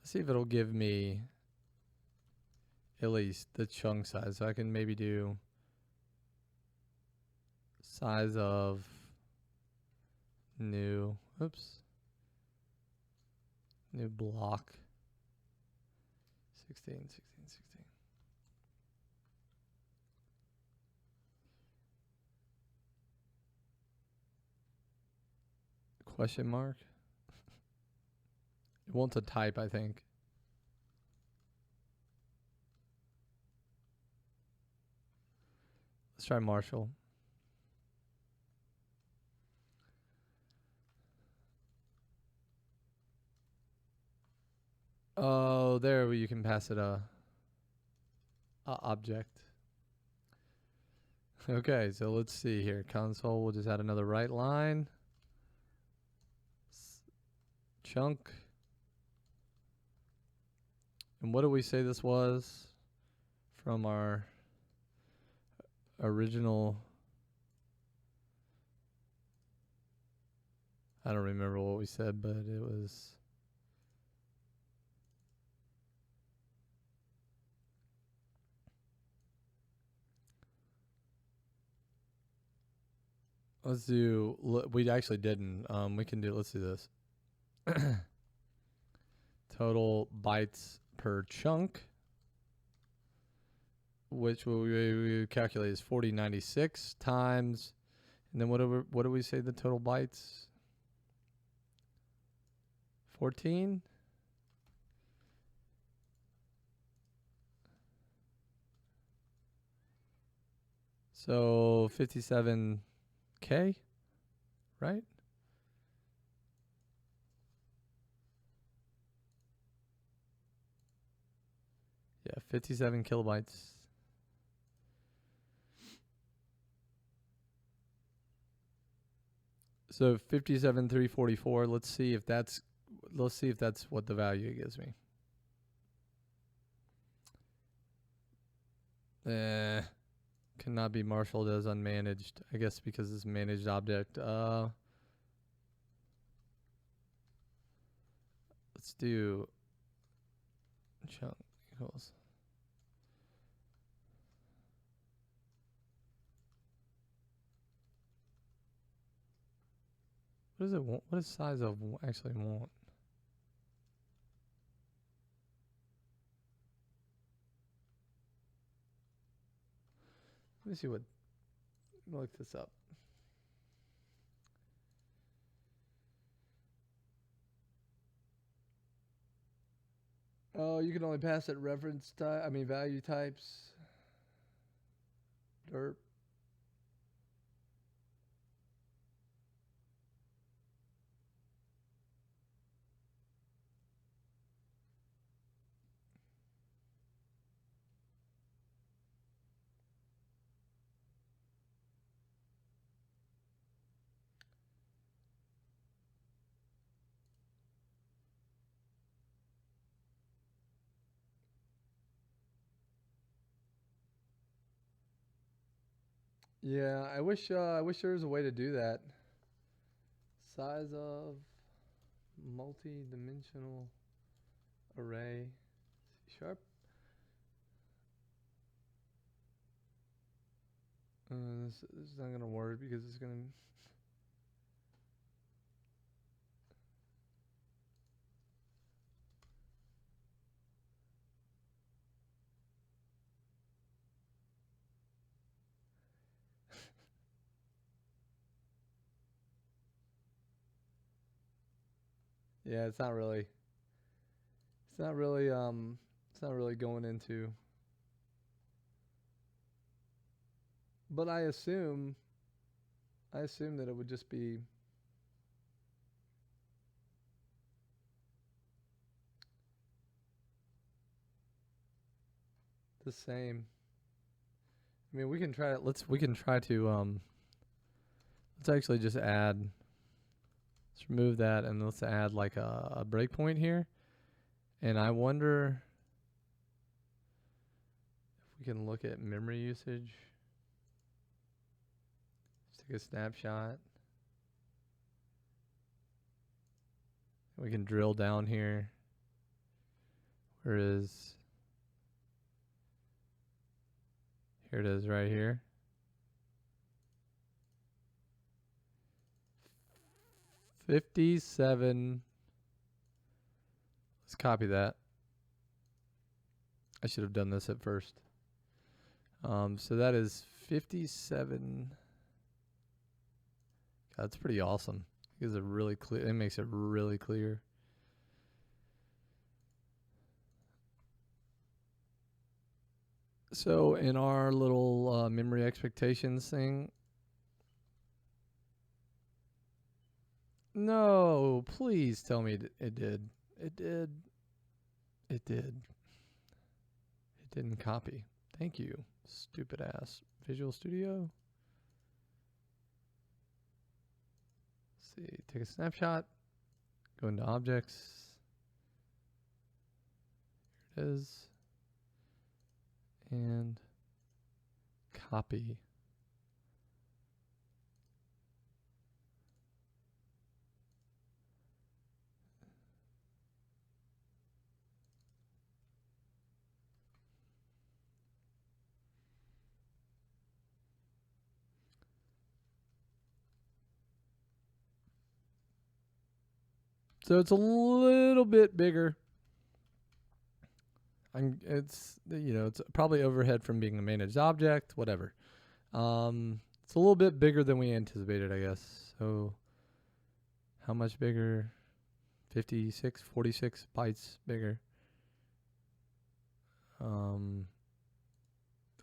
see if it'll give me at least the chunk size. So I can maybe do size of new block 16. Question mark? It wants a type, I think. Let's try Marshall. Oh, there you can pass it a object. Okay, so let's see here. Console, we'll just add another right line. Chunk. And what do we say this was from our original? I don't remember what we said, but it was. Let's do, we actually didn't. Let's do this. Total bytes per chunk, which we calculate is 4096 times, and then what do we say the total bytes? 14? So 57K, right? 57 kilobytes. So 57,344. Let's see if that's what the value it gives me. Cannot be marshaled as unmanaged. I guess because it's managed object. Let's do chunk equals. What does it want? What does size of actually want? Let me see what. Let me look this up. Oh, you can only pass it reference type. I mean value types. Derp. Yeah, I wish there was a way to do that. Size of multi-dimensional array. C#. This is not gonna work because it's gonna. Yeah, it's not really going into. But I assume that it would just be the same. I mean, we can try it. We can try to let's actually just add. Let's remove that and let's add like a breakpoint here. And I wonder if we can look at memory usage. Let's take a snapshot. We can drill down here. Where is? Here it is right here. 57. Let's copy that. I should have done this at first. So that is 57. God, that's pretty awesome. It gives it really clear. It makes it really clear. So in our little memory expectations thing. No, please tell me it did. It did. It did. It didn't copy. Thank you, stupid ass. Visual Studio. Let's see, take a snapshot. Go into objects. Here it is. And copy. So it's a little bit bigger. It's probably overhead from being a managed object, whatever. It's a little bit bigger than we anticipated, I guess. So how much bigger? 46 bytes bigger.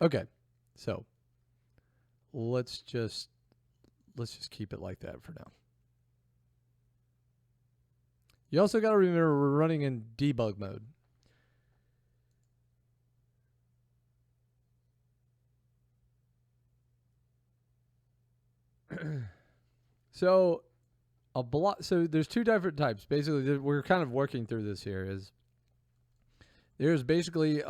Okay. So let's just keep it like that for now. You also got to remember we're running in debug mode. So a block. So there's two different types. Basically, we're kind of working through this here. Is there's basically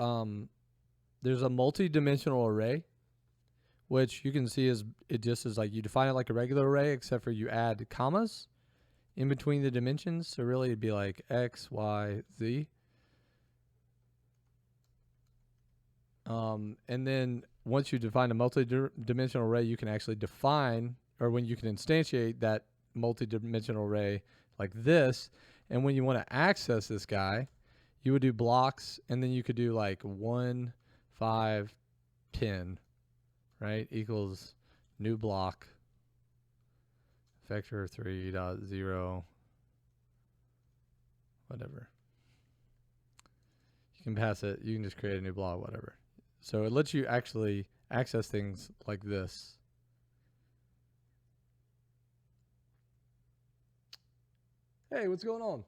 there's a multi-dimensional array, which you can see is it just is like you define it like a regular array, except for you add commas in between the dimensions. So really, it'd be like x, y, z. And then once you define a multi-dimensional array, you can actually define, or when you can instantiate that multi-dimensional array like this. And when you want to access this guy, you would do blocks, and then you could do like 1, 5, 10, right? Equals new block, vector 3.0, whatever. You can pass it. You can just create a new block, whatever. So it lets you actually access things like this. Hey, what's going on?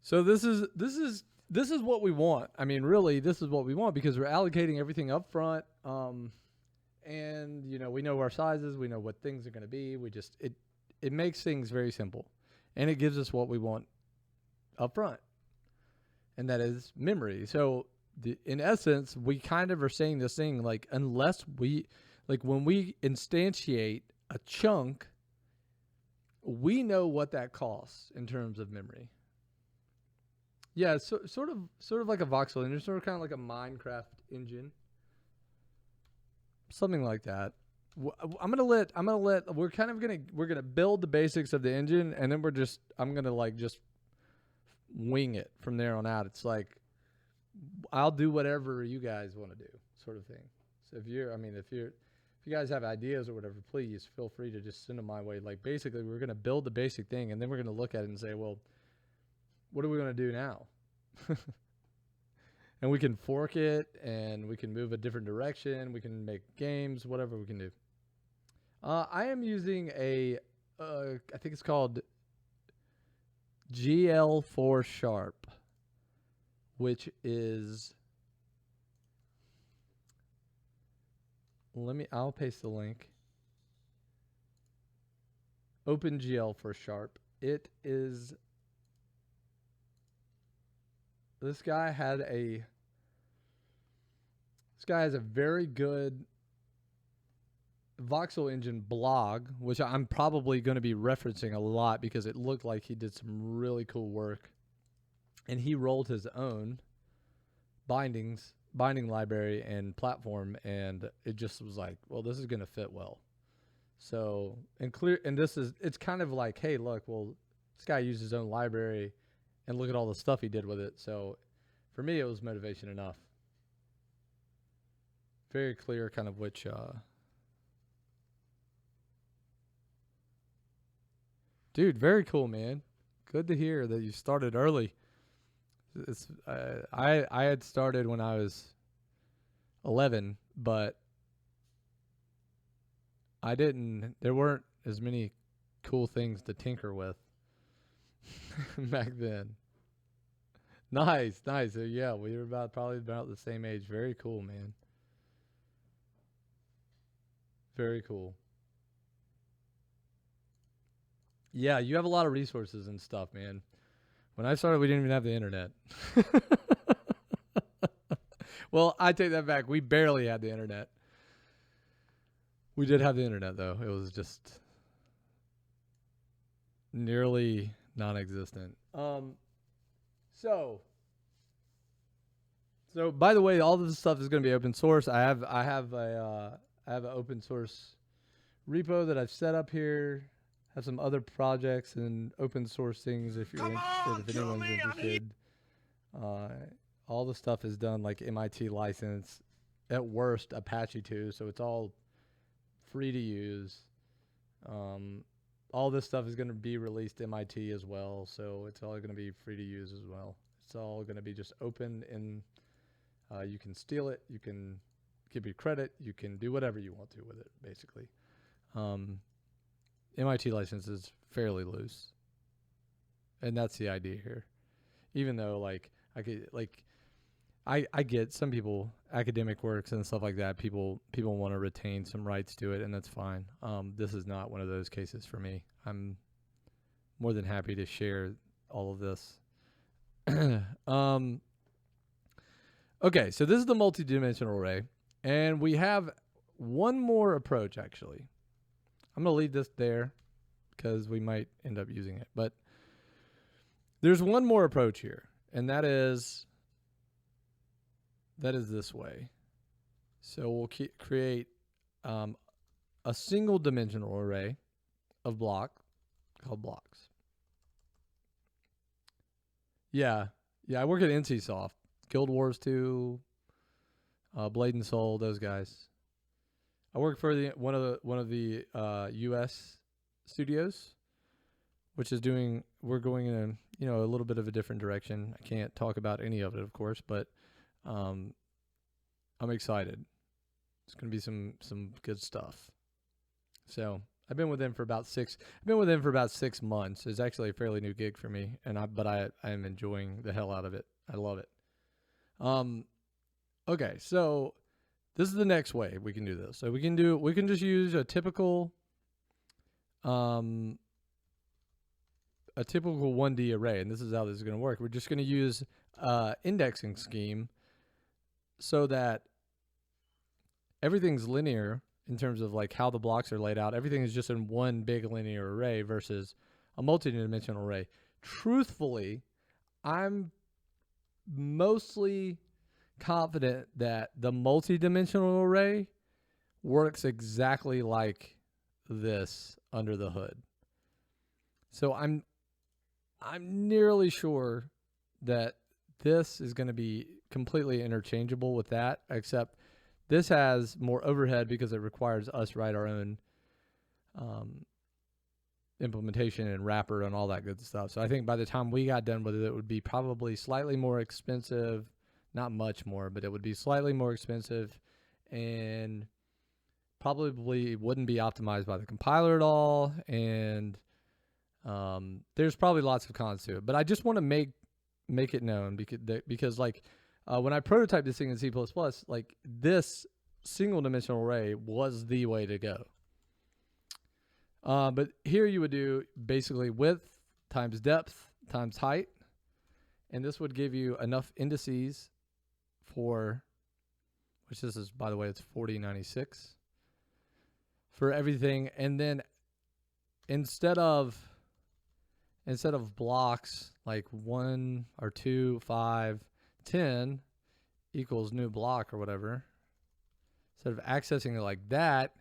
So this is what we want. I mean, really, this is what we want because we're allocating everything up front. And you know, we know our sizes, we know what things are going to be. We just it makes things very simple, and it gives us what we want up front, and that is memory. So in essence, we kind of are saying this thing like, unless we, like when we instantiate a chunk, we know what that costs in terms of memory. Yeah, so sort of like a voxel engine, sort of kind of like a Minecraft engine, something like that. We're gonna build the basics of the engine, and then I'm gonna like just wing it from there on out. It's like I'll do whatever you guys want to do, sort of thing. So if you guys have ideas or whatever, please feel free to just send them my way. Like basically, we're gonna build the basic thing, and then we're gonna look at it and say, well, what are we gonna do now? And we can fork it, and we can move a different direction. We can make games, whatever we can do. I am using I think it's called GL4 Sharp, which is, I'll paste the link. OpenGL for Sharp. This guy has a very good Voxel engine blog, which I'm probably going to be referencing a lot because it looked like he did some really cool work, and he rolled his own binding library and platform, and it just was like, well, this is going to fit well. So, it's kind of like, hey, look, well, this guy used his own library, and look at all the stuff he did with it. So for me, it was motivation enough. Very clear kind of which dude, very cool, man. Good to hear that you started early. I had started when I was 11, but there weren't as many cool things to tinker with back then. Nice. So yeah, we were probably about the same age. Very cool, man. Very cool. Yeah, you have a lot of resources and stuff, man. When I started, we didn't even have the internet. Well, I take that back. We barely had the internet. We did have the internet, though. It was just nearly non-existent. So by the way, all this stuff is going to be open source. I have an open source repo that I've set up here. Have some other projects and open source things if you're interested, if anyone's interested. All the stuff is done like MIT license, at worst Apache 2, so it's all free to use. All this stuff is going to be released MIT as well, so it's all going to be free to use as well. It's all going to be just open, and you can steal it, you can give you credit, you can do whatever you want to with it, basically. MIT license is fairly loose, and that's the idea here. Even though, like, I could, like, I get some people, academic works and stuff like that, people want to retain some rights to it, and that's fine. This is not one of those cases for me. I'm more than happy to share all of this. Okay, so this is the multi-dimensional array, and we have one more approach, actually. I'm going to leave this there because we might end up using it, but there's one more approach here, and that is this way. So we'll create a single dimensional array of block called blocks. Yeah, I work at NCSoft, Guild Wars 2, Blade and Soul, those guys. I work for one of the U.S. studios, which is we're going in a little bit of a different direction. I can't talk about any of it, of course, but I'm excited. It's going to be some good stuff. So I've been with them for about 6 months. It's actually a fairly new gig for me, but I am enjoying the hell out of it. I love it. Okay, so this is the next way we can do this. So we can just use a typical 1D array, and this is how this is going to work. We're just going to use indexing scheme so that everything's linear in terms of like how the blocks are laid out. Everything is just in one big linear array versus a multi-dimensional array. Truthfully, I'm mostly confident that the multi-dimensional array works exactly like this under the hood. So I'm nearly sure that this is going to be completely interchangeable with that, except this has more overhead because it requires us write our own implementation and wrapper and all that good stuff. So I think by the time we got done with it, it would be probably slightly more expensive, not much more, but it would be slightly more expensive and probably wouldn't be optimized by the compiler at all. And there's probably lots of cons to it, but I just want to make it known because like when I prototyped this thing in C++, like this single dimensional array was the way to go. But here you would do basically width times depth times height, and this would give you enough indices for, which this is, by the way, it's 4096 for everything. And then instead of blocks like 1 or 2, 5, 10 equals new block or whatever, instead of accessing it like that,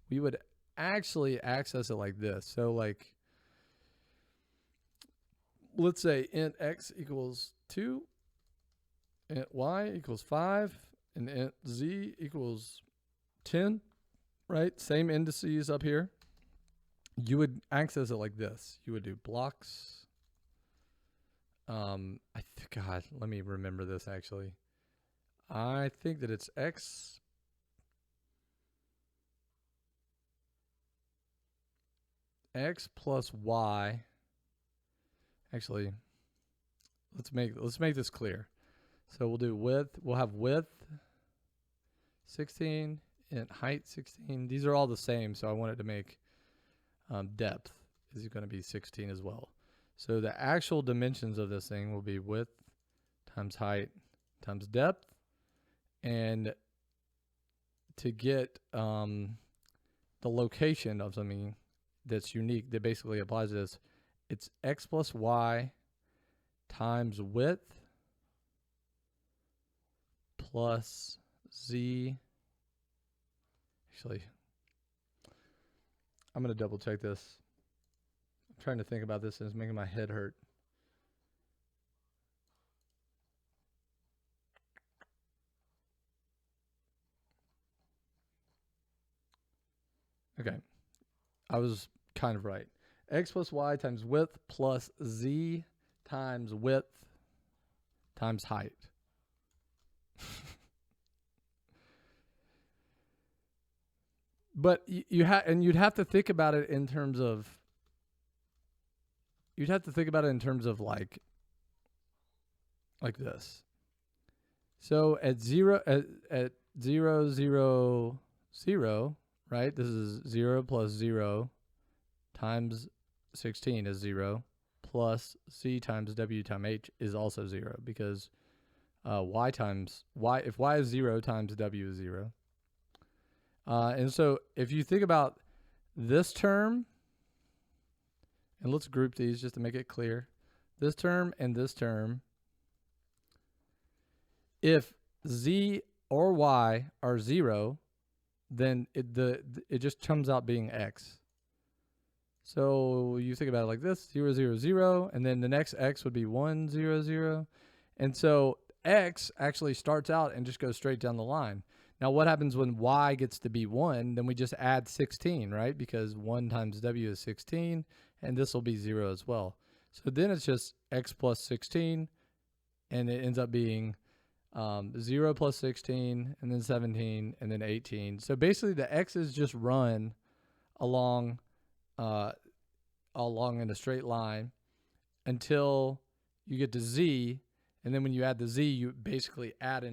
we would actually access it like this. So like, let's say int x equals 2, int y equals 5, and int z equals 10, right? Same indices up here. You would access it like this. You would do blocks. God, let me remember this actually. I think that it's x plus y. Actually, let's make this clear. So we'll do width. We'll have width 16 and height 16. These are all the same, so I wanted to make depth is going to be 16 as well. So the actual dimensions of this thing will be width times height times depth. And to get the location of something that's unique, that basically applies to this, it's x plus y times width plus z. Actually, I'm going to double check this. I'm trying to think about this and it's making my head hurt. Okay, I was kind of right. X plus y times width plus z times width times height. But you'd have to think about it in terms of, like this. So at 0, 0, 0, 0, right? This is 0 plus 0 times 16 is 0, plus c times w times h is also 0, because y times y, if y is 0 times w is 0. And so if you think about this term, and let's group these just to make it clear, this term and this term, if z or y are 0, then it just comes out being x. So you think about it like this, 0, 0, 0, and then the next x would be 1, 0, 0. And so x actually starts out and just goes straight down the line. Now what happens when y gets to be 1? Then we just add 16, right? Because 1 times w is 16, and this will be 0 as well. So then it's just x plus 16, and it ends up being 0 plus 16, and then 17, and then 18. So basically the x's just run along in a straight line until you get to z, and then when you add the z, you basically add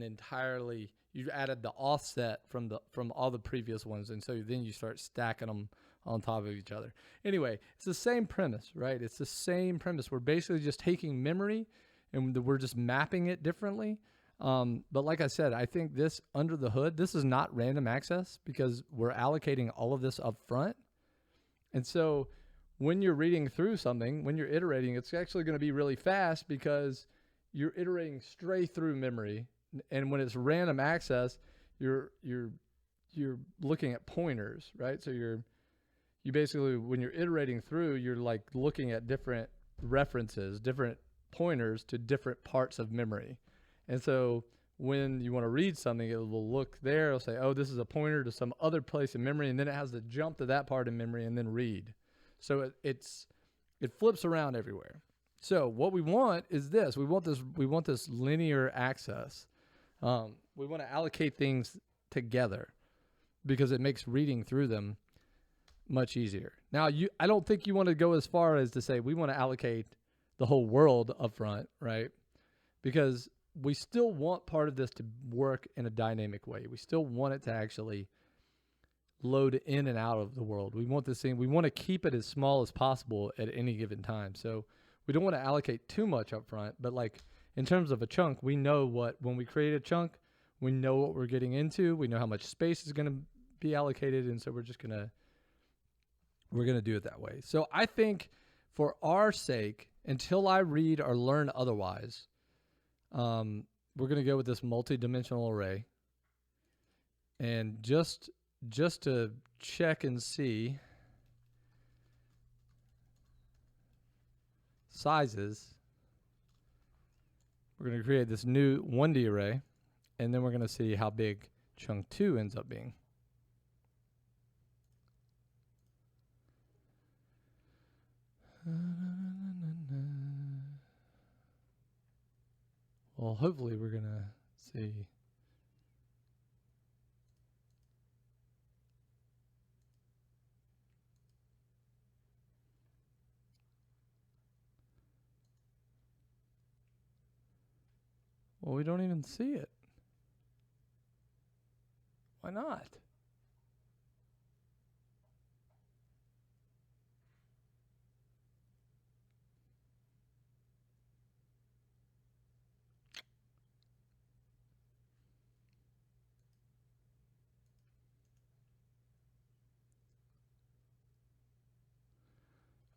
you added the offset from all the previous ones, and so then you start stacking them on top of each other. Anyway, it's the same premise, right? It's the same premise. We're basically just taking memory and we're just mapping it differently. But like I said, I think this under the hood, this is not random access because we're allocating all of this up front. And so when you're reading through something, when you're iterating, it's actually going to be really fast because you're iterating straight through memory. And when it's random access, you're looking at pointers, right? So you basically, when you're iterating through, you're like looking at different references, different pointers to different parts of memory. And so when you want to read something, it will look there, it'll say, oh, this is a pointer to some other place in memory, and then it has to jump to that part in memory and then read. So it flips around everywhere. So what we want is this. We want this linear access. We want to allocate things together because it makes reading through them much easier. Now, I don't think you want to go as far as to say we want to allocate the whole world up front, right? Because we still want part of this to work in a dynamic way. We still want it to actually load in and out of the world. We want this thing, we want to keep it as small as possible at any given time. So we don't want to allocate too much up front, but like in terms of a chunk, we know when we create a chunk, we know what we're getting into. We know how much space is going to be allocated. And so we're going to do it that way. So I think for our sake, until I read or learn otherwise, we're going to go with this multi-dimensional array. And just to check and see sizes, we're going to create this new 1D array, and then we're going to see how big chunk 2 ends up being. Well, hopefully we're going to see. Well, we don't even see it. Why not?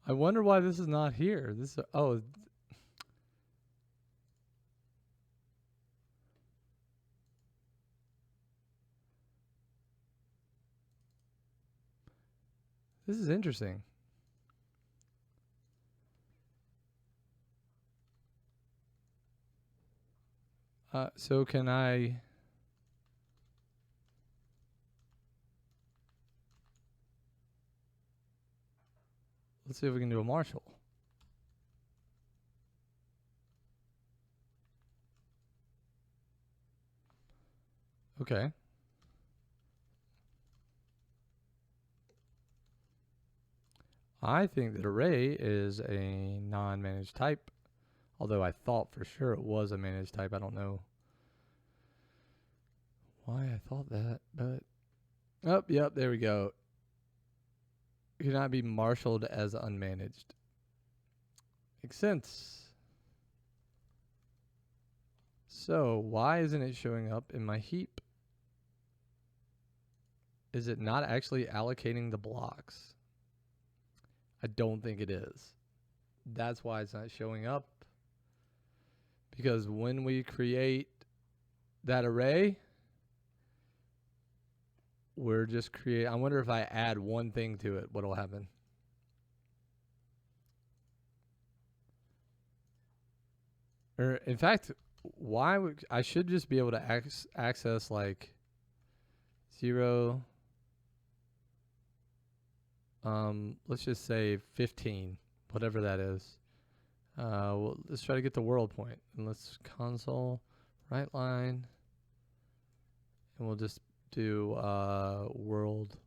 I wonder why this is not here. This oh. This is interesting. So can I... Let's see if we can do a Marshall. Okay. I think that array is a non-managed type, although I thought for sure it was a managed type. I don't know. why I thought that, but oh, yep, there we go. Cannot be marshaled as unmanaged. Makes sense. So why isn't it showing up in my heap? Is it not actually allocating the blocks? I don't think it is. That's why it's not showing up. Because when we create that array, we're just creating. I wonder if I add one thing to it, what'll happen? Or in fact, why would I should just be able to access like 0. Let's just say 15, whatever that is. Well, let's try to get the world point, and let's console right line, and we'll just do world.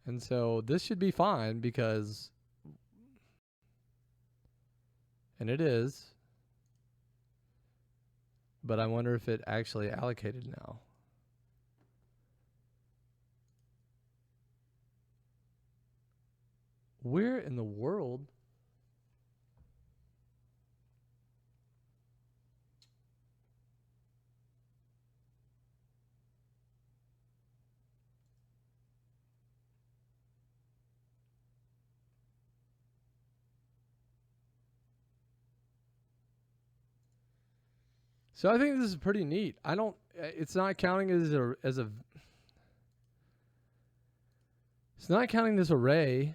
And so this should be fine because, and it is, but I wonder if it actually allocated now. Where in the world? So I think this is pretty neat. I don't. It's not counting as a. It's not counting this array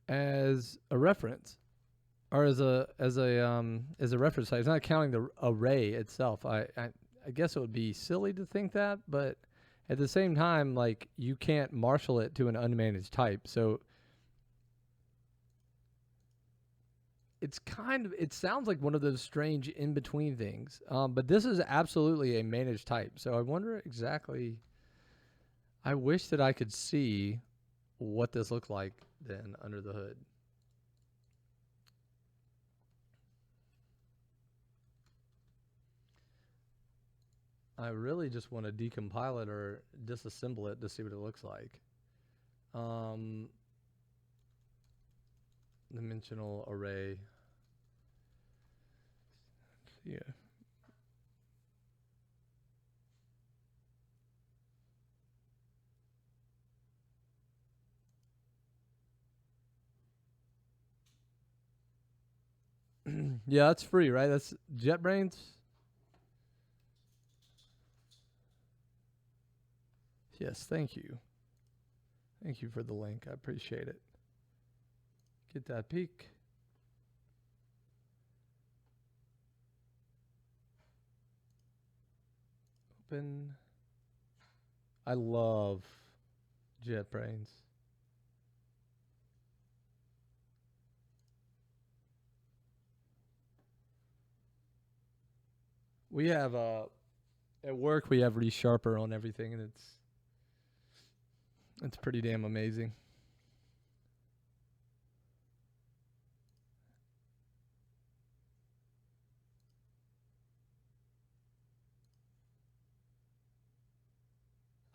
as a reference, or as a reference type. It's not counting the array itself. I guess it would be silly to think that, but at the same time, like, you can't marshal it to an unmanaged type. So it's kind of, it sounds like one of those strange in between things. But this is absolutely a managed type. So I wonder exactly. I wish that I could see what this looked like then under the hood. I really just want to decompile it or disassemble it to see what it looks like. Dimensional array. Yeah. Yeah, that's free, right? That's JetBrains. Yes, thank you. Thank you for the link. I appreciate it. Get that peek. Open. I love JetBrains. We have at work we have ReSharper on everything, and it's pretty damn amazing.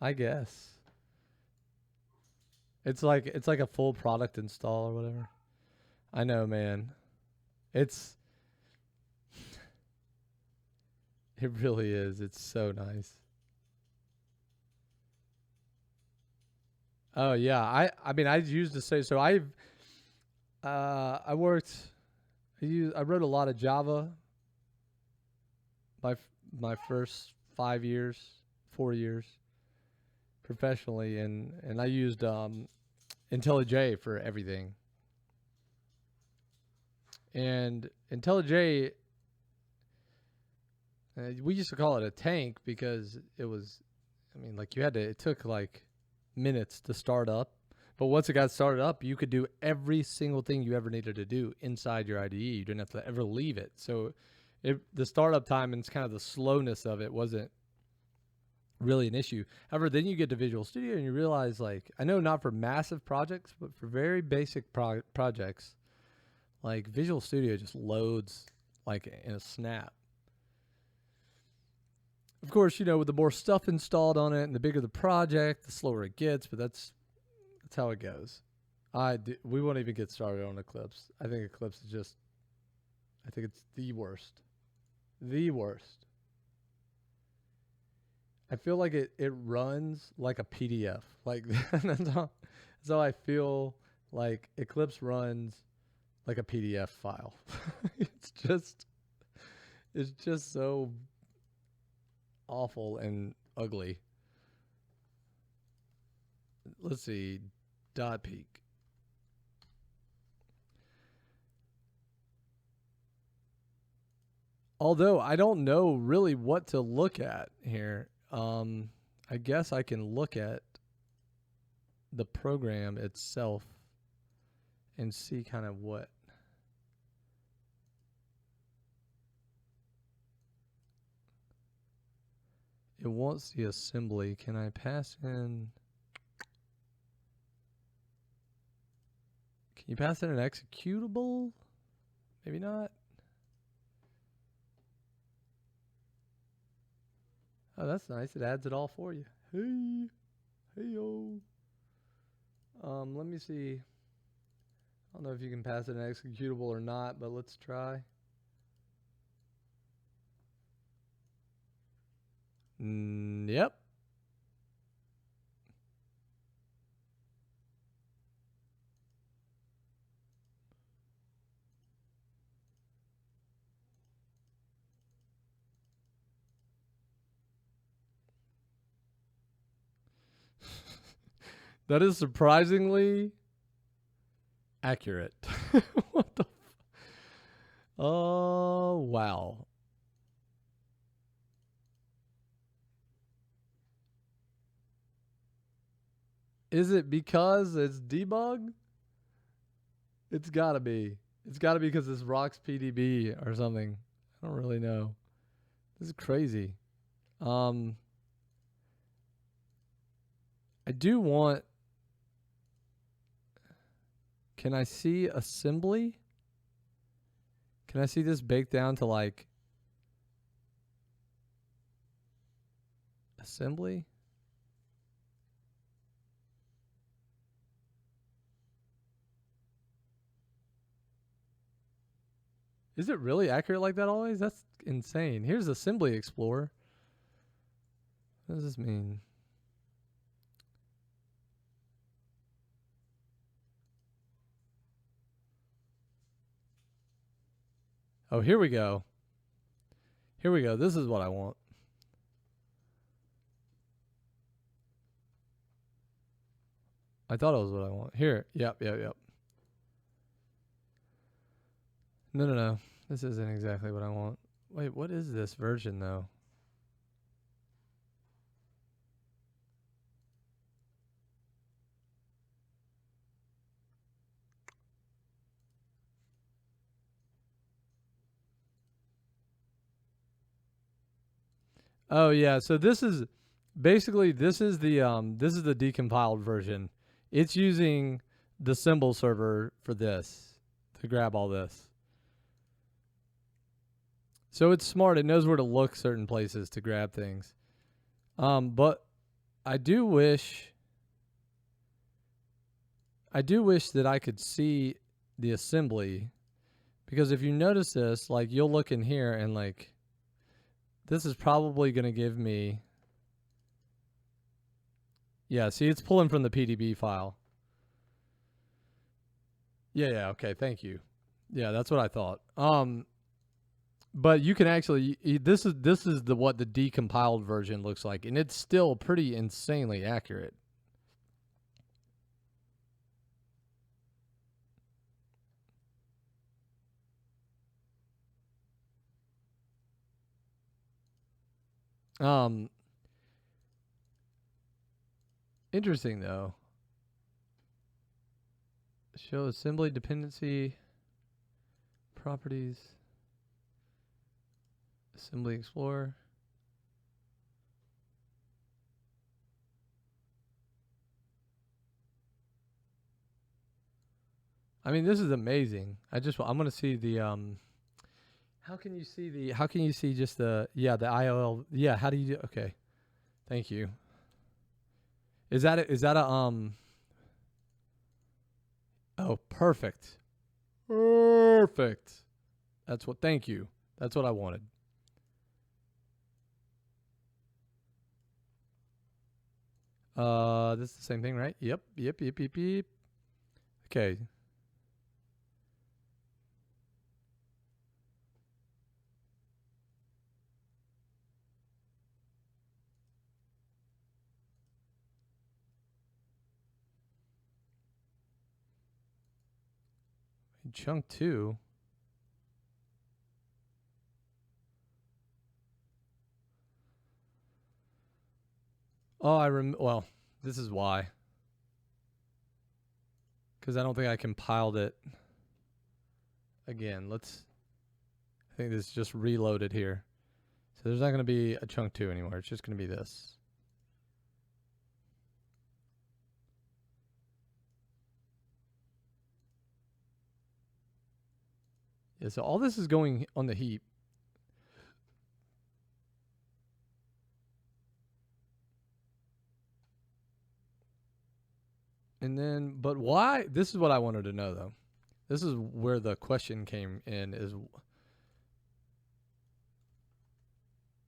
I guess it's like a full product install or whatever. I know, man. It really is. It's so nice. Oh yeah, I mean I used to say so. I wrote a lot of Java. My first 4 years professionally, and I used IntelliJ for everything. And IntelliJ, we used to call it a tank because it was, I mean, like it took like minutes to start up. But once it got started up, you could do every single thing you ever needed to do inside your IDE. You didn't have to ever leave it. So the startup time and kind of the slowness of it wasn't really an issue. However, then you get to Visual Studio and you realize, like, I know not for massive projects, but for very basic projects, like Visual Studio just loads like in a snap. Of course, you know, with the more stuff installed on it and the bigger the project, the slower it gets, but that's how it goes. We won't even get started on Eclipse. I think Eclipse is just, I think it's the worst. The worst. I feel like it runs like a PDF. Like that's how I feel like Eclipse runs like a PDF file. It's just so awful and ugly. Let's see, dot peak. Although I don't know really what to look at here. I guess I can look at the program itself and see kind of what. It wants the assembly. Can I pass in? Can you pass in an executable? Maybe not. Oh, that's nice. It adds it all for you. Hey yo. Let me see. I don't know if you can pass it an executable or not, but let's try. Yep. That is surprisingly accurate. What the? Oh, wow. Is it because it's debug? It's gotta be. It's gotta be because it's Rocks PDB or something. I don't really know. This is crazy. I do want. Can I see assembly? Can I see this baked down to like assembly? Is it really accurate like that always? That's insane. Here's Assembly Explorer. What does this mean? Oh, here we go. Here we go. This is what I want. I thought it was what I want. Here. Yep. No. This isn't exactly what I want. Wait, what is this version, though? Oh, yeah. So this is basically the decompiled version. It's using the symbol server for this to grab all this. So it's smart. It knows where to look certain places to grab things. But I do wish that I could see the assembly, because if you notice this, like you'll look in here and like this is probably going to give me. Yeah, see, it's pulling from the PDB file. Yeah, okay, thank you. Yeah, that's what I thought. But you can actually this is what the decompiled version looks like, and it's still pretty insanely accurate. Interesting though. Show assembly dependency properties. Assembly Explorer. I mean, this is amazing. I'm going to see the How can you see the? How can you see just the? Yeah, the IOL. Yeah. How do you do? Okay. Thank you. Is that a, is that a Oh, perfect. Perfect. That's what. Thank you. That's what I wanted. This is the same thing, right? Yep. Okay. Chunk 2. Oh, well, this is why. Because I don't think I compiled it. Again, I think this is just reloaded here. So there's not going to be a chunk 2 anymore. It's just going to be this. Yeah, so all this is going on the heap. And then, but why? This is what I wanted to know, though. This is where the question came in, is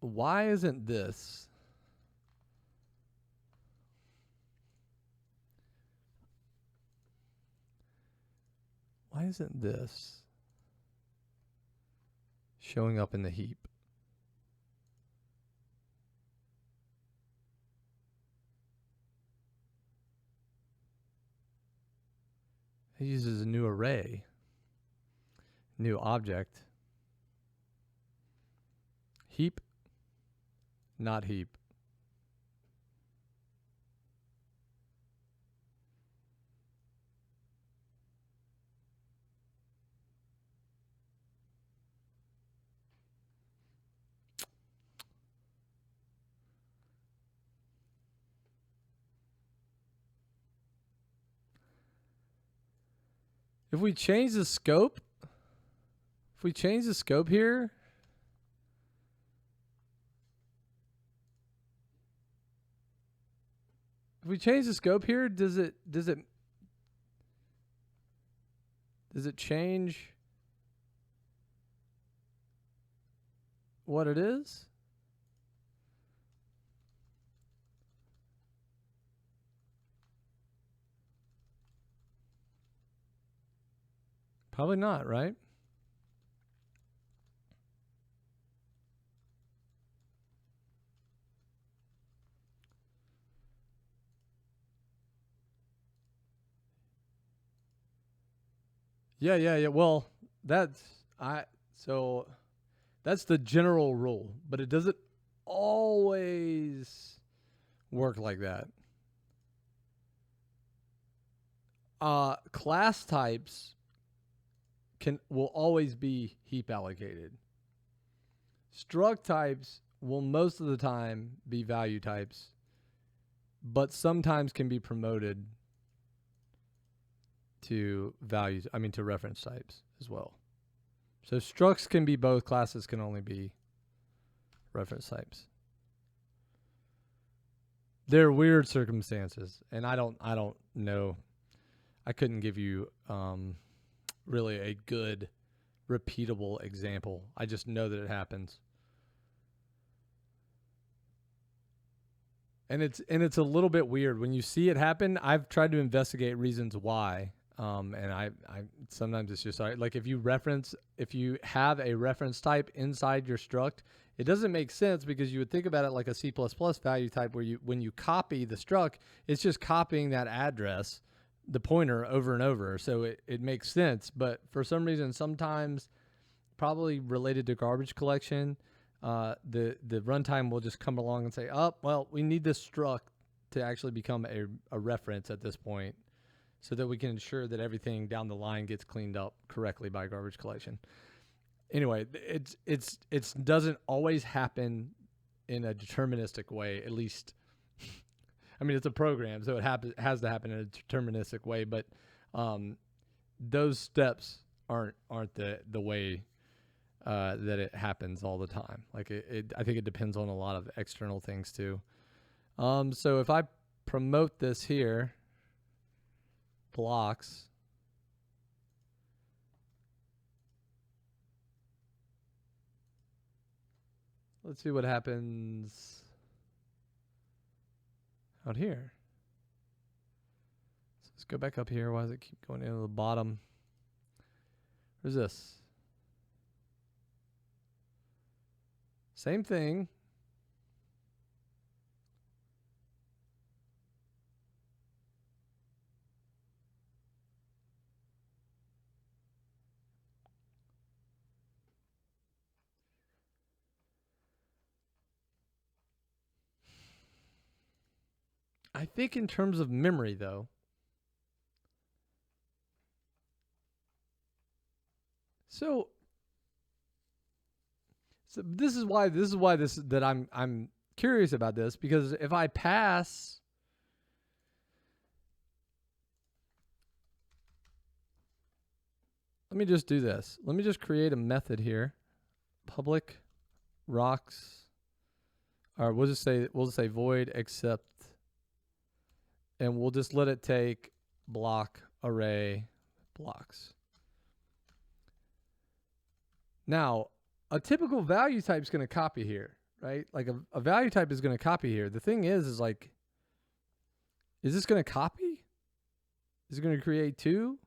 why isn't this? Why isn't this showing up in the heap? It uses a new array, new object. Heap, not heap. If we change the scope, here, does it change what it is? Probably not, right? Yeah. Well, that's the general rule, but it doesn't always work like that. Class types will always be heap allocated. Struct types will most of the time be value types, but sometimes can be promoted to values, to reference types as well. So structs can be both, classes can only be reference types. There are weird circumstances, and I don't know. I couldn't give you really a good repeatable example. I just know that it happens. And it's a little bit weird when you see it happen. I've tried to investigate reasons why. And I sometimes it's just like if you have a reference type inside your struct, it doesn't make sense because you would think about it like a C++ value type where when you copy the struct, it's just copying that address, the pointer, over and over. So it makes sense. But for some reason, sometimes probably related to garbage collection, the runtime will just come along and say, oh, well, we need this struct to actually become a reference at this point, so that we can ensure that everything down the line gets cleaned up correctly by garbage collection. Anyway, it doesn't always happen in a deterministic way. At least, it's a program, so it has to happen in a deterministic way. But those steps aren't the way that it happens all the time. Like I think it depends on a lot of external things too. So if I promote this here, blocks, let's see what happens out here. So let's go back up here. Why does it keep going into the bottom? Where's this? Same thing. I think in terms of memory, though. So this is why I'm curious about this, because if I pass, let me just do this. Let me just create a method here. Public rocks, or we'll just say void accept, and we'll just let it take block array blocks. Now, a typical value type is going to copy here, right? Like a value type is going to copy here. The thing is like, is this going to copy? Is it going to create 2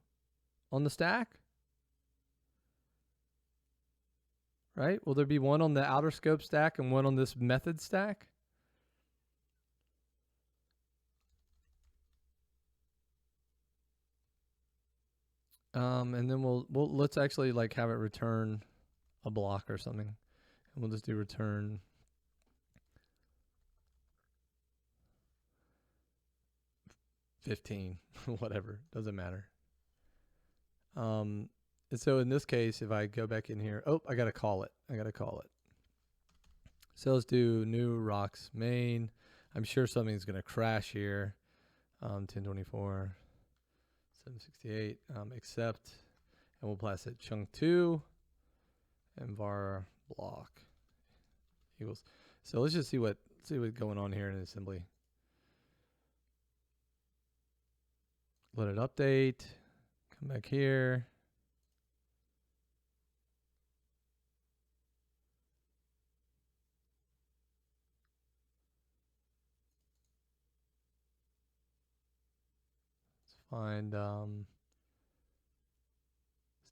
on the stack? Right? Will there be one on the outer scope stack and one on this method stack? And then we'll let's actually like have it return a block or something, and we'll just do return $15, whatever, doesn't matter. And so in this case, if I go back in here, I gotta call it. So let's do new rocks main. I'm sure something's gonna crash here. 1024, 768, accept, and we'll pass it chunk2 and var block equals. So let's just see what's going on here in assembly. Let it update. Come back here. Find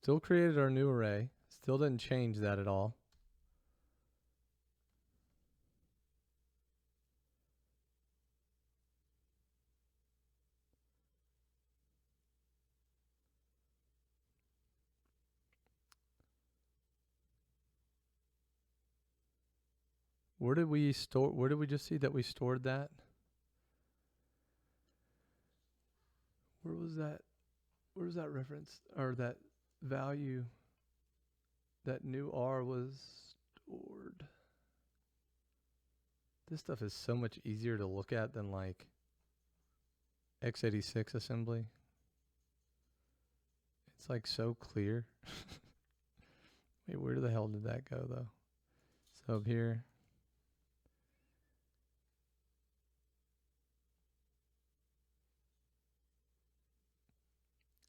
still created our new array, still didn't change that at all. Where did we just see that we stored that? Where was that reference, or that value, that new R was stored? This stuff is so much easier to look at than like x86 assembly. It's like so clear. Wait, where the hell did that go though? So up here.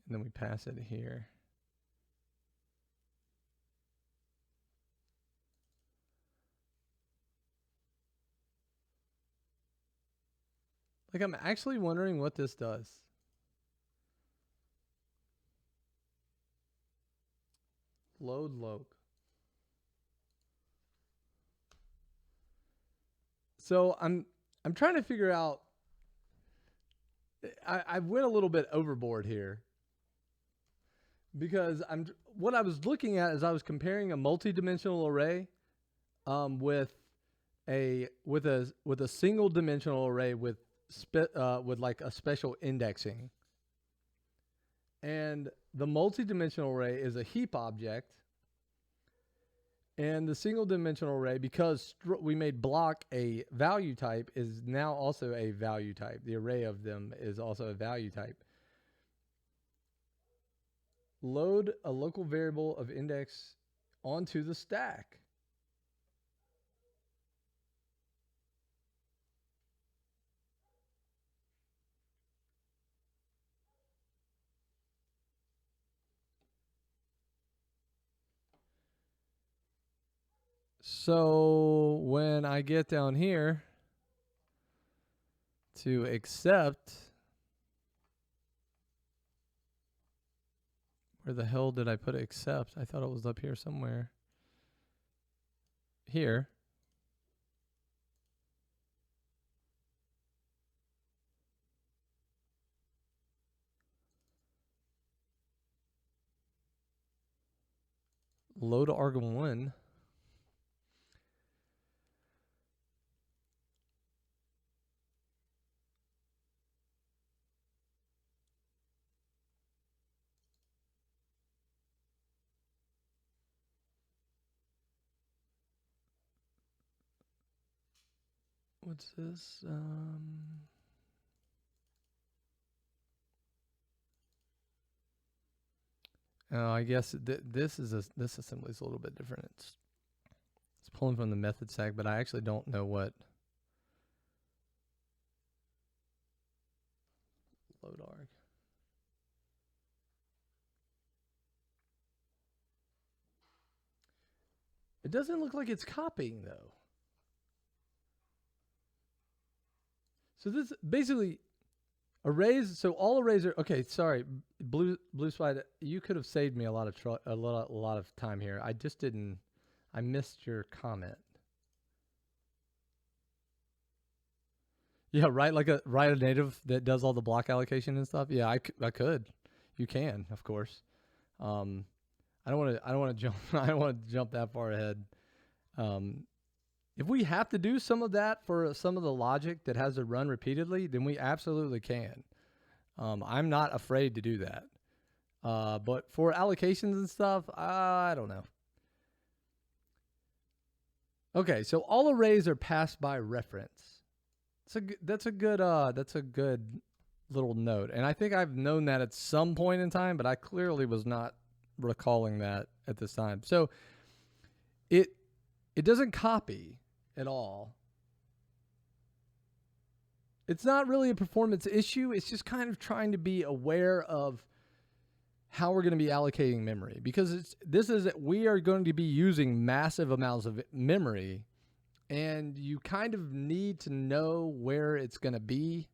And then we pass it here. Like, I'm actually wondering what this does. Load loc. So I'm trying to figure out. I went a little bit overboard here, because what I was looking at is I was comparing a multi-dimensional array with a single dimensional array with like a special indexing. And the multi-dimensional array is a heap object, and the single dimensional array, because we made block a value type, is now also a value type. The array of them is also a value type. Load a local variable of index onto the stack. So when I get down here to accept, where the hell did I put accept? I thought it was up here somewhere. Here. Load arg1. What's this? Oh, I guess this assembly is a little bit different. It's pulling from the method stack, but I actually don't know what load arg. It doesn't look like it's copying though. So this basically arrays. So all arrays are okay. Sorry, blue slide. You could have saved me a lot of time here. I just didn't. I missed your comment. Yeah, right. Like write a native that does all the block allocation and stuff. Yeah, I could. You can, of course. I don't want to jump. I don't want to jump that far ahead. If we have to do some of that for some of the logic that has to run repeatedly, then we absolutely can. I'm not afraid to do that. But for allocations and stuff, I don't know. Okay, so all arrays are passed by reference. That's a good little note. And I think I've known that at some point in time, but I clearly was not recalling that at this time. So it doesn't copy at all. It's not really a performance issue. It's just kind of trying to be aware of how we're going to be allocating memory, because we are going to be using massive amounts of memory, and you kind of need to know where it's going to be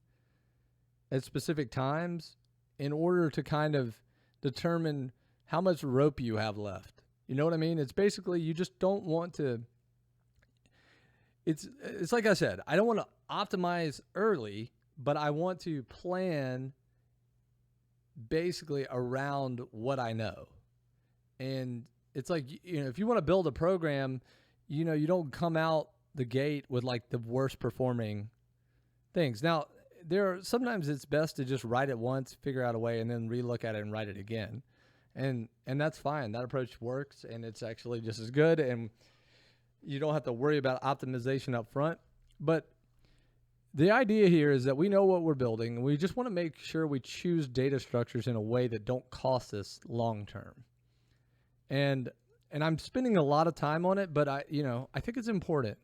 at specific times in order to kind of determine how much rope you have left. You know what I mean? It's basically, you just don't want to. It's like I said, I don't want to optimize early, but I want to plan basically around what I know. And it's like, if you want to build a program, you don't come out the gate with like the worst performing things. Now, sometimes it's best to just write it once, figure out a way, and then relook at it and write it again. And that's fine. That approach works, and it's actually just as good, and you don't have to worry about optimization up front. But the idea here is that we know what we're building, and we just want to make sure we choose data structures in a way that don't cost us long term. And I'm spending a lot of time on it, but I think it's important.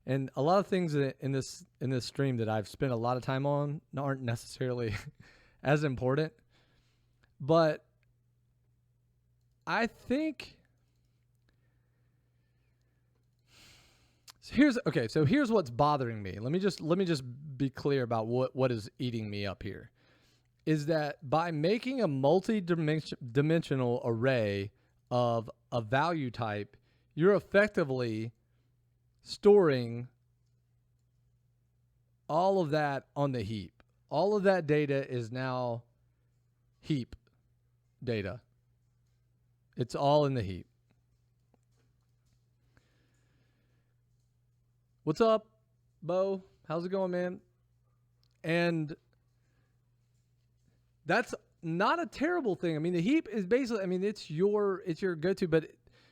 And a lot of things in this stream that I've spent a lot of time on aren't necessarily as important. But I think here's what's bothering me. Let me just be clear about what is eating me up here. Is that by making a multi-dimensional array of a value type, you're effectively storing all of that on the heap. All of that data is now heap data. It's all in the heap. What's up, Bo? How's it going, man? And that's not a terrible thing. I mean, the heap is basically, it's your go-to, but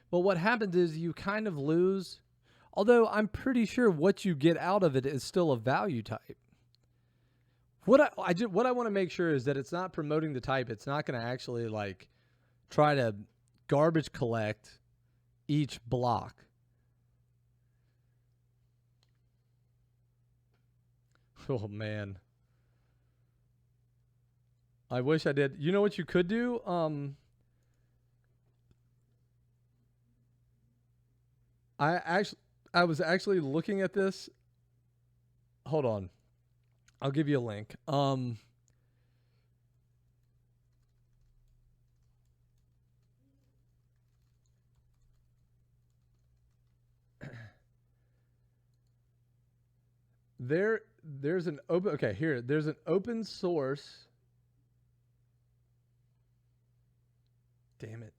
what happens is you kind of lose, although I'm pretty sure what you get out of it is still a value type. What I want to make sure is that it's not promoting the type. It's not going to actually like try to garbage collect each block. Oh man. I wish I did. You know what you could do? I was actually looking at this. Hold on. I'll give you a link. There's an open there's an open source. Damn it.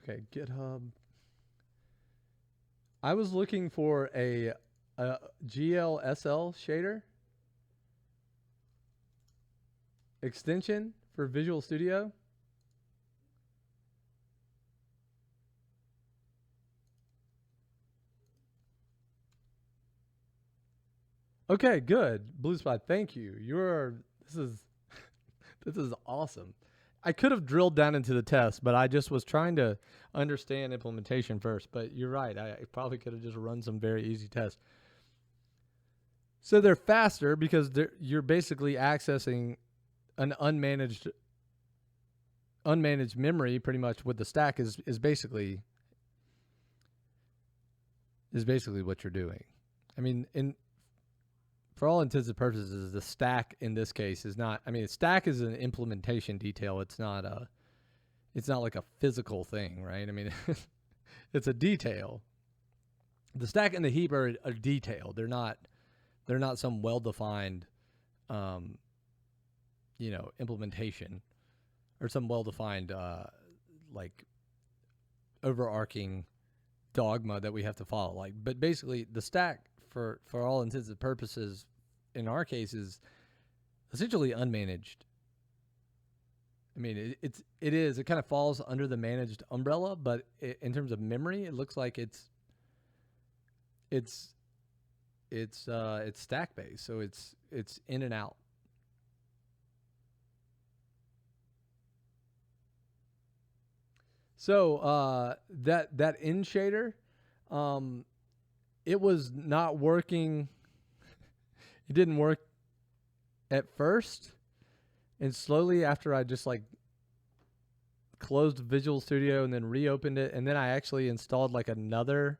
Okay, GitHub. I was looking for a GLSL shader extension for Visual Studio. Okay, good. Blue Spot, thank you. This is awesome. I could have drilled down into the test, but I just was trying to understand implementation first. But you're right. I probably could have just run some very easy tests. So they're faster because you're basically accessing an unmanaged memory pretty much with the stack is basically what you're doing. I mean, for all intents and purposes, the stack in this case is not. I mean, a stack is an implementation detail. It's not like a physical thing, right? I mean, it's a detail. The stack and the heap are a detail. They're not some well-defined, implementation or some well-defined like overarching dogma that we have to follow. Like, but basically, the stack for all intents and purposes, in our case, is essentially unmanaged. I mean, it kind of falls under the managed umbrella, but in terms of memory, it looks like it's stack based, so it's in and out. So that in shader, it was not working. It didn't work at first, and slowly after I just like closed Visual Studio and then reopened it, and then I actually installed like another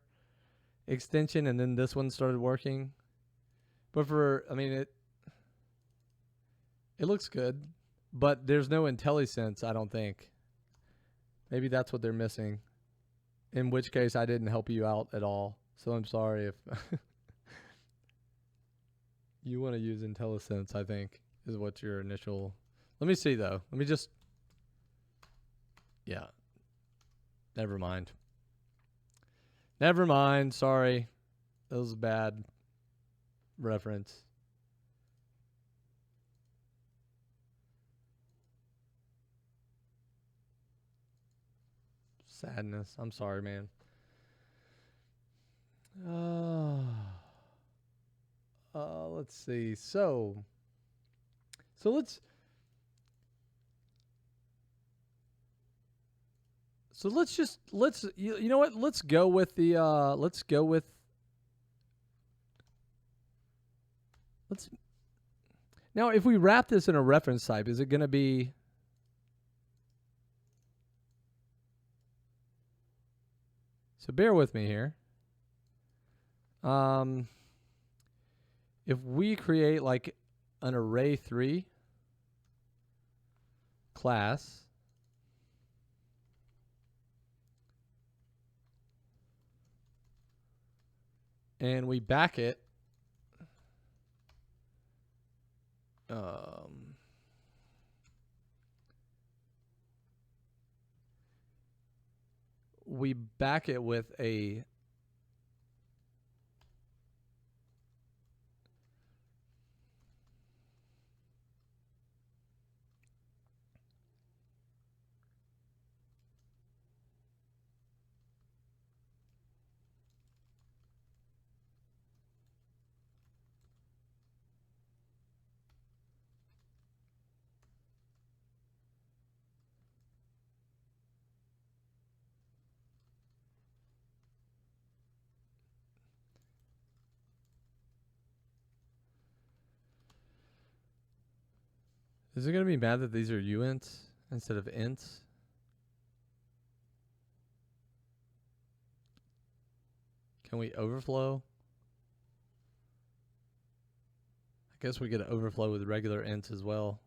extension, and then this one started working. But it looks good, but there's no IntelliSense, I don't think. Maybe that's what they're missing. In which case, I didn't help you out at all. So I'm sorry if you want to use IntelliSense, I think, is what your initial... Let me see, though. Let me just... Yeah. Never mind. Never mind. Sorry. That was a bad reference. Sadness. I'm sorry, man. Let's see. So let's you know what? Let's go with now if we wrap this in a reference type, is it going to be so bear with me here. If we create like an array3 class, and we back it, we back it with a Is it going to be mad that these are uints instead of ints? Can we overflow? I guess we could overflow with regular ints as well.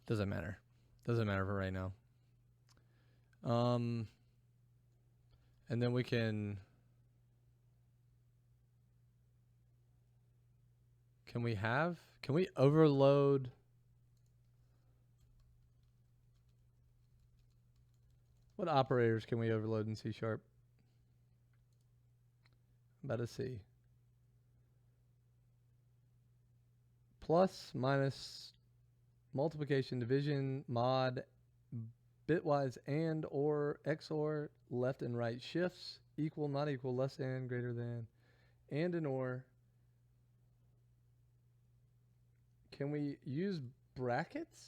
Doesn't matter. Doesn't matter for right now. And then we can we overload? What operators can we overload in C#? About to see. Plus, minus, multiplication, division, mod, bitwise, and, or, XOR, left and right shifts, equal, not equal, less than, greater than, and or. Can we use brackets?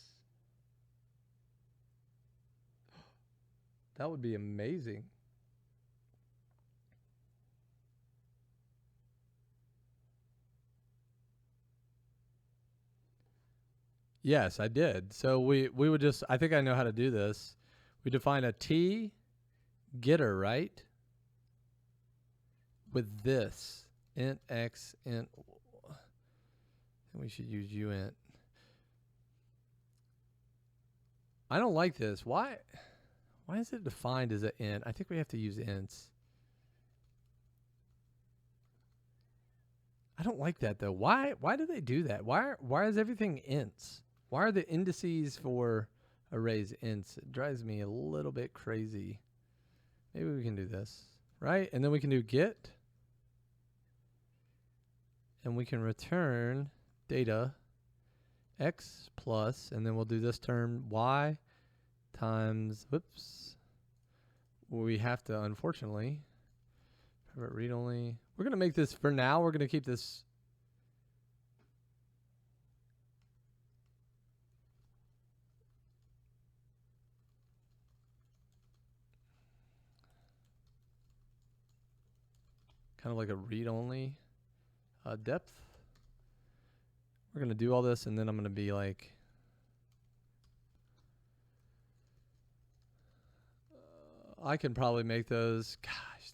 That would be amazing. Yes, I did. So we would just, I think I know how to do this. We define a T getter, right? With this, int x, int, and we should use uint. I don't like this. Why is it defined as an int? I think we have to use ints. I don't like that though. Why do they do that? Why is everything ints? Why are the indices for arrays ints? It drives me a little bit crazy. Maybe we can do this, right? And then we can do get. And we can return data x plus, and then we'll do this term y times, whoops. We have to, unfortunately, private read only. We're going to make this, for now, we're going to keep this. Kind of like a read only depth. We're going to do all this, and then I'm going to be like, I can probably make those. Gosh,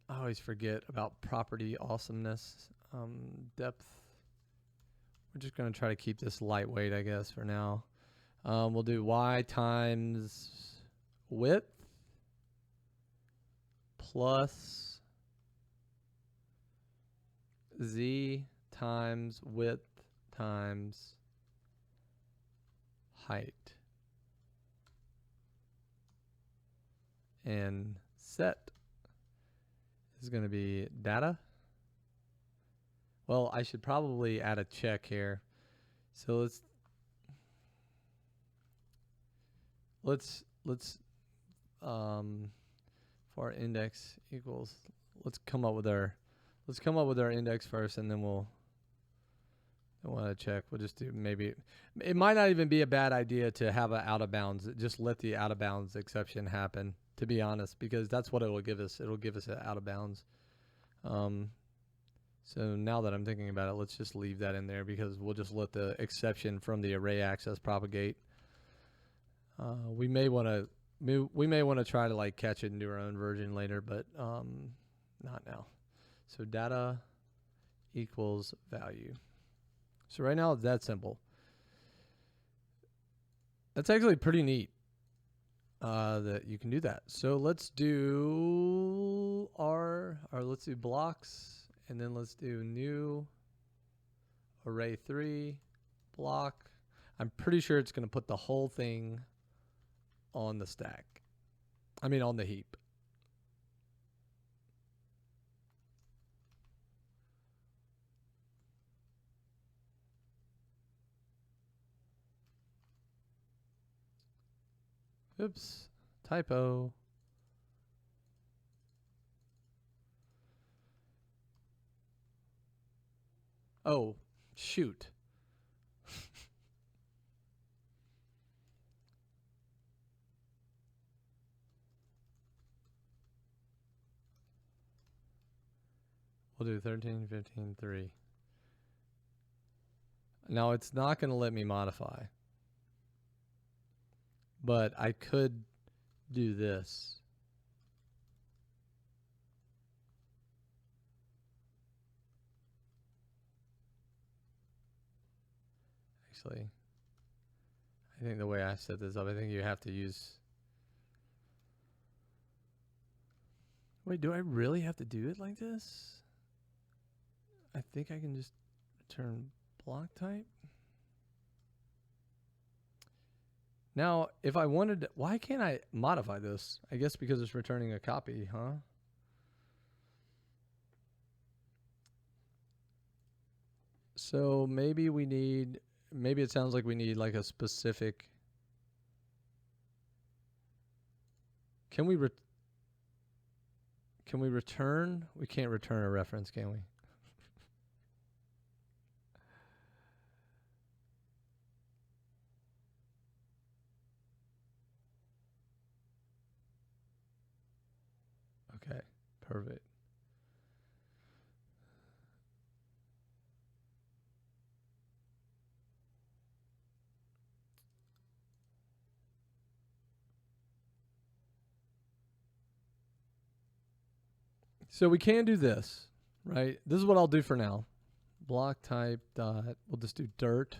I always forget about property awesomeness. Depth. We're just going to try to keep this lightweight, I guess, for now. We'll do y times width plus z times width times height. And set is going to be data. Well, I should probably add a check here. So let's for our index equals, let's come up with our index first, and then we'll check. We'll just do, maybe it might not even be a bad idea to have an out of bounds. Just let the out of bounds exception happen, to be honest, because that's what it will give us. It'll give us an out of bounds. So now that I'm thinking about it, let's just leave that in there, because we'll just let the exception from the array access propagate. We may want to try to like catch it and do our own version later, but not now. So data equals value. So right now it's that simple. That's actually pretty neat that you can do that. So let's do let's do blocks, and then let's do new array 3 block. I'm pretty sure it's going to put the whole thing on the stack. I mean on the heap. Oops, typo. Oh, shoot. We'll do 13, 15, 3. Now it's not going to let me modify. But I could do this. Actually, I think the way I set this up, I think you have to use... Wait, do I really have to do it like this? I think I can just return block type. Now, if I wanted, why can't I modify this? I guess because it's returning a copy, huh? So maybe we need, maybe it sounds like we need like a specific. Can we return? We can't return a reference, can we? Okay, perfect. So we can do this, right? This is what I'll do for now. Block type dot, we'll just do dirt.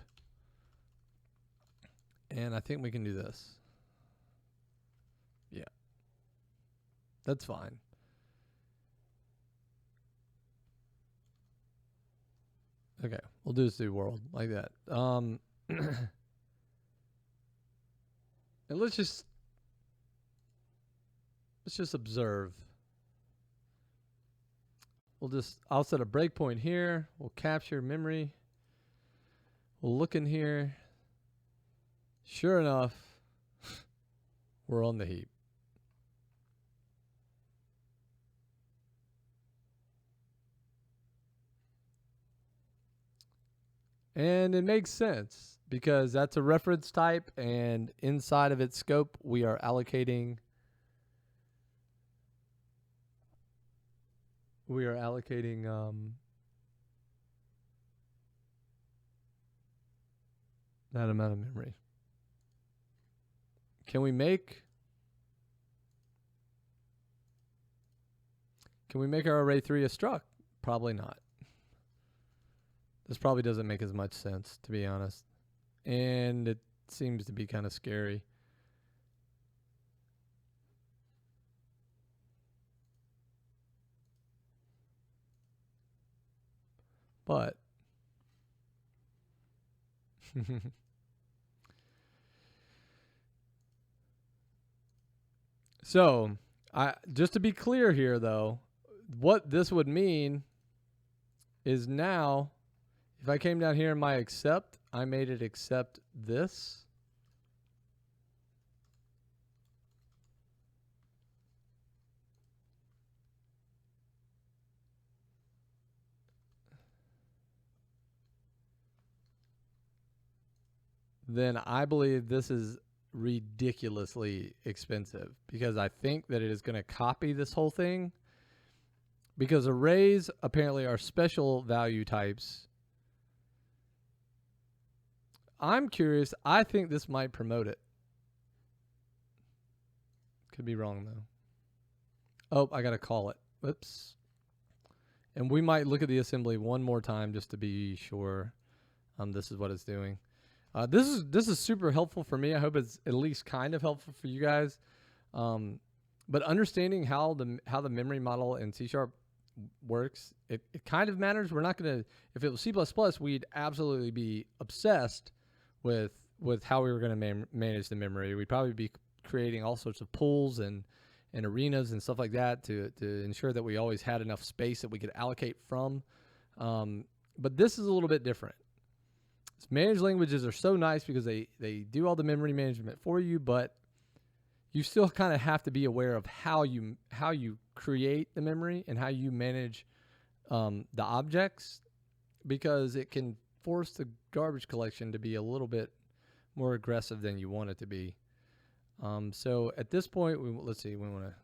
And I think we can do this. Yeah. That's fine. Okay, we'll do this through world like that. And let's just observe. I'll set a breakpoint here. We'll capture memory. We'll look in here. Sure enough, we're on the heap. And it makes sense because that's a reference type, and inside of its scope, we are allocating that amount of memory. Can we make our array 3 a struct? Probably not. This probably doesn't make as much sense, to be honest. And it seems to be kind of scary. But so, just to be clear here though, what this would mean is now if I came down here in my accept, I made it accept this. Then I believe this is ridiculously expensive because I think that it is going to copy this whole thing because arrays apparently are special value types. I'm curious. I think this might promote it. Could be wrong though. Oh, I got to call it. Whoops. And we might look at the assembly one more time just to be sure this is what it's doing. This is super helpful for me. I hope it's at least kind of helpful for you guys. But understanding how the memory model in C# works, it kind of matters. We're not going to, if it was C++, we'd absolutely be obsessed with how we were going to manage the memory. We'd probably be creating all sorts of pools and arenas and stuff like that to ensure that we always had enough space that we could allocate from. But this is a little bit different. Managed languages are so nice because they do all the memory management for you, but you still kind of have to be aware of how you create the memory and how you manage the objects, because it can force the garbage collection to be a little bit more aggressive than you want it to be. So at this point, let's see, we want to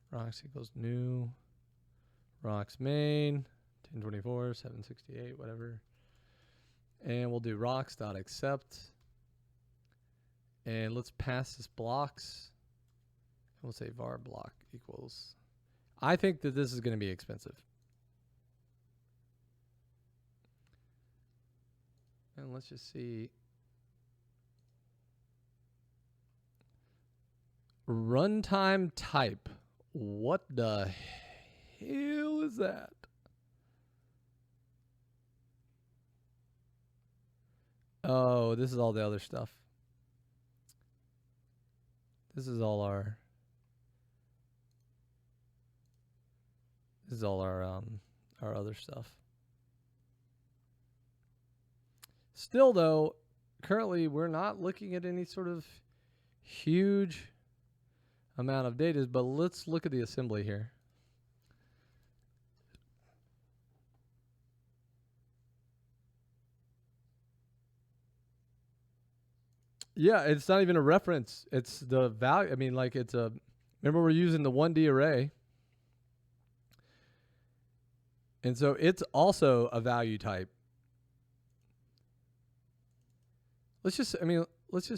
rocks equals new rocks main 1024 768 whatever, and we'll do rocks.accept, and let's pass this blocks. We'll say var block equals. I think that this is going to be expensive. And let's just see. Runtime type. What the hell is that? Oh, this is all the other stuff. This is all our other stuff. Still though, currently we're not looking at any sort of huge amount of data, but let's look at the assembly here. Yeah, it's not even a reference. It's the value. I mean, like it's a, remember we're using the 1D array. And so it's also a value type. Let's just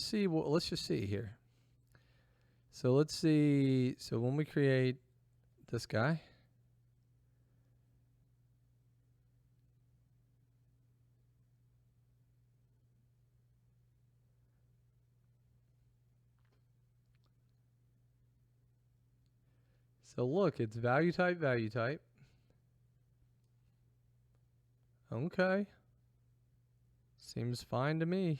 see here. So let's see. So when we create this guy, so look, it's value type. Okay. Seems fine to me.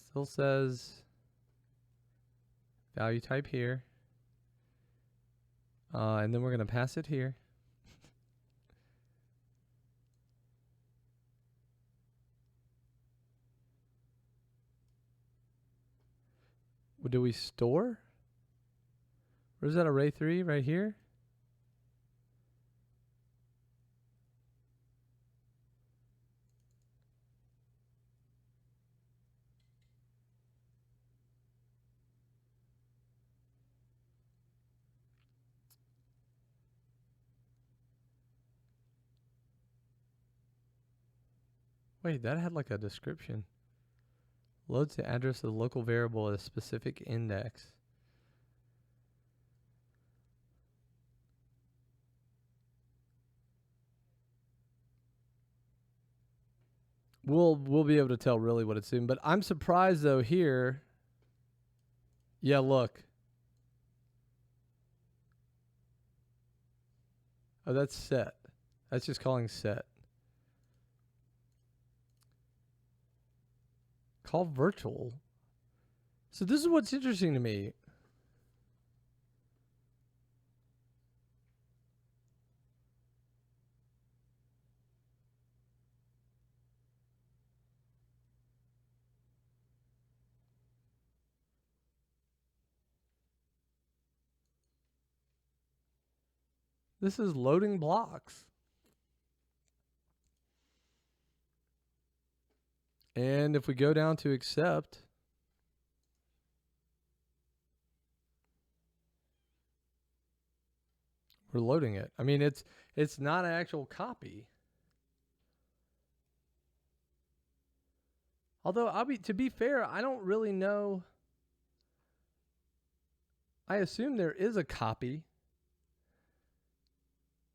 Still says value type here. And then we're going to pass it here. What do we store? Where's that array 3? Right here? Wait, that had like a description. Loads the address of the local variable at a specific index. We'll be able to tell really what it's doing, but I'm surprised though here. Yeah, look. Oh, that's set. That's just calling set. Call virtual. So this is what's interesting to me. This is loading blocks. And if we go down to accept, we're loading it. I mean, it's not an actual copy. Although to be fair, I don't really know. I assume there is a copy,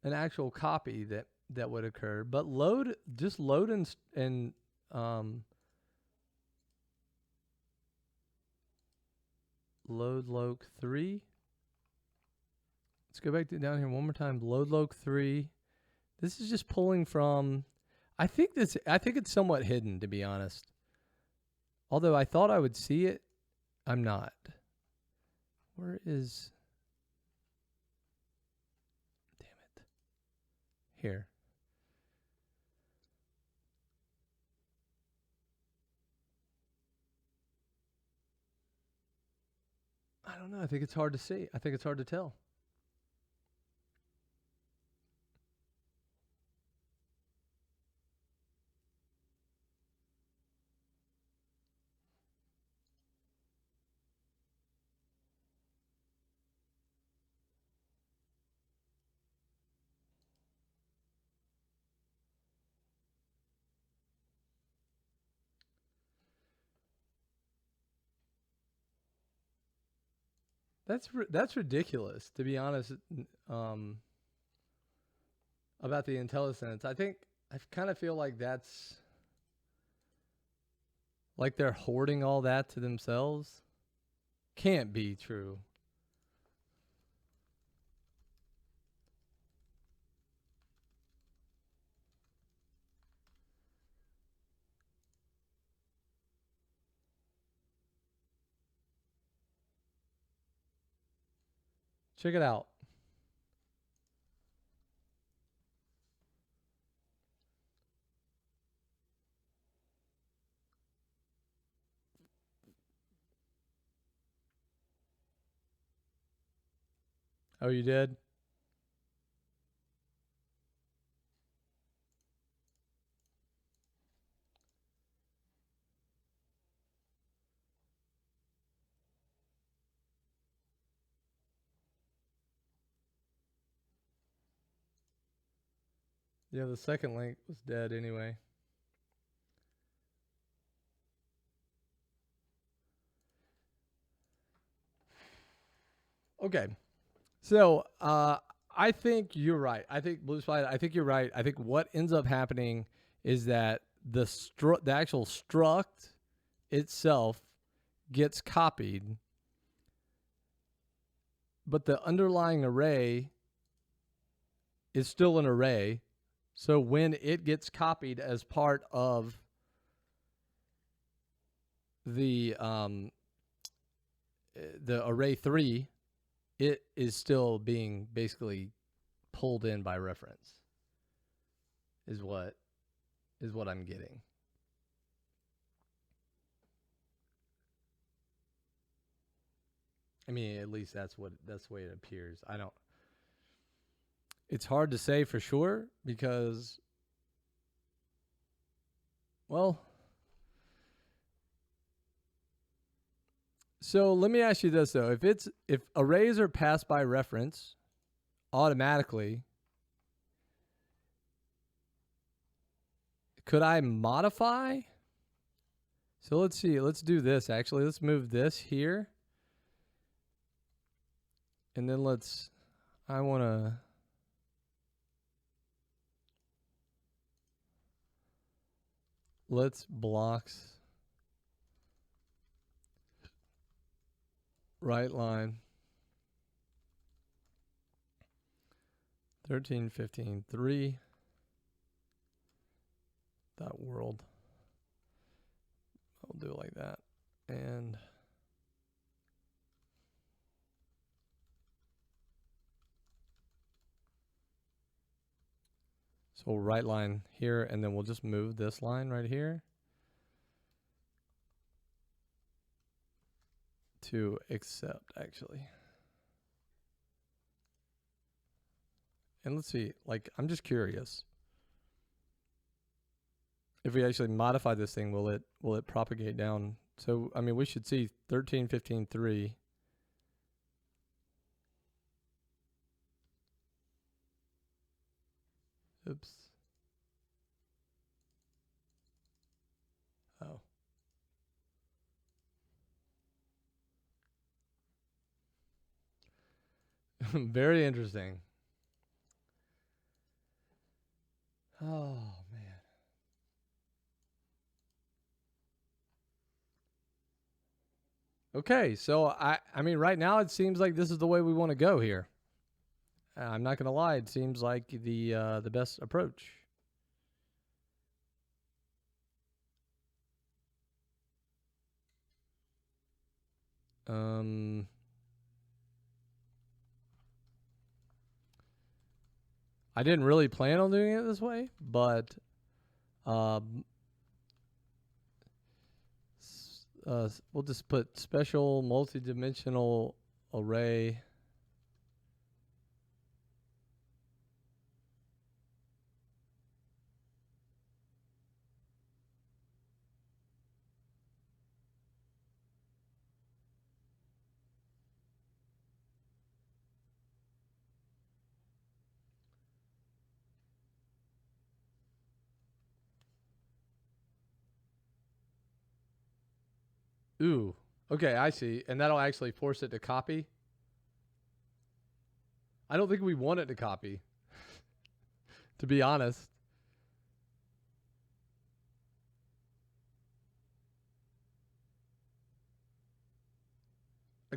an actual copy that would occur, but just load and load loc 3. Let's go back down here one more time. Load loc 3. This is just pulling from. I think it's somewhat hidden, to be honest. Although I thought I would see it, I'm not. Where is? Damn it. Here. I don't know. I think it's hard to see. I think it's hard to tell. That's ridiculous, to be honest. About the IntelliSense, I kind of feel like that's like they're hoarding all that to themselves. Can't be true. Check it out. Oh, you did? Yeah, the second link was dead anyway. Okay. So, I think you're right. I think Blue Slide, I think you're right. I think what ends up happening is that the actual struct itself gets copied, but the underlying array is still an array. So when it gets copied as part of the array 3, it is still being basically pulled in by reference. Is what I'm getting. I mean, at least that's the way it appears. It's hard to say for sure because, well, so let me ask you this though. If arrays are passed by reference automatically, could I modify? So let's see. Let's do this actually. Let's move this here. And then let's blocks right line 13.15.3 dot world. I'll do it like that. And so we'll right line here, and then we'll just move this line right here to accept, actually. And let's see, like, I'm just curious. If we actually modify this thing, will it propagate down? So, I mean, we should see 13.15.3. Oops. Oh. Very interesting. Oh, man. Okay, so I mean, right now it seems like this is the way we want to go here. I'm not going to lie, it seems like the best approach. I didn't really plan on doing it this way, but we'll just put special multi-dimensional array. Ooh, okay, I see. And that'll actually force it to copy. I don't think we want it to copy, to be honest.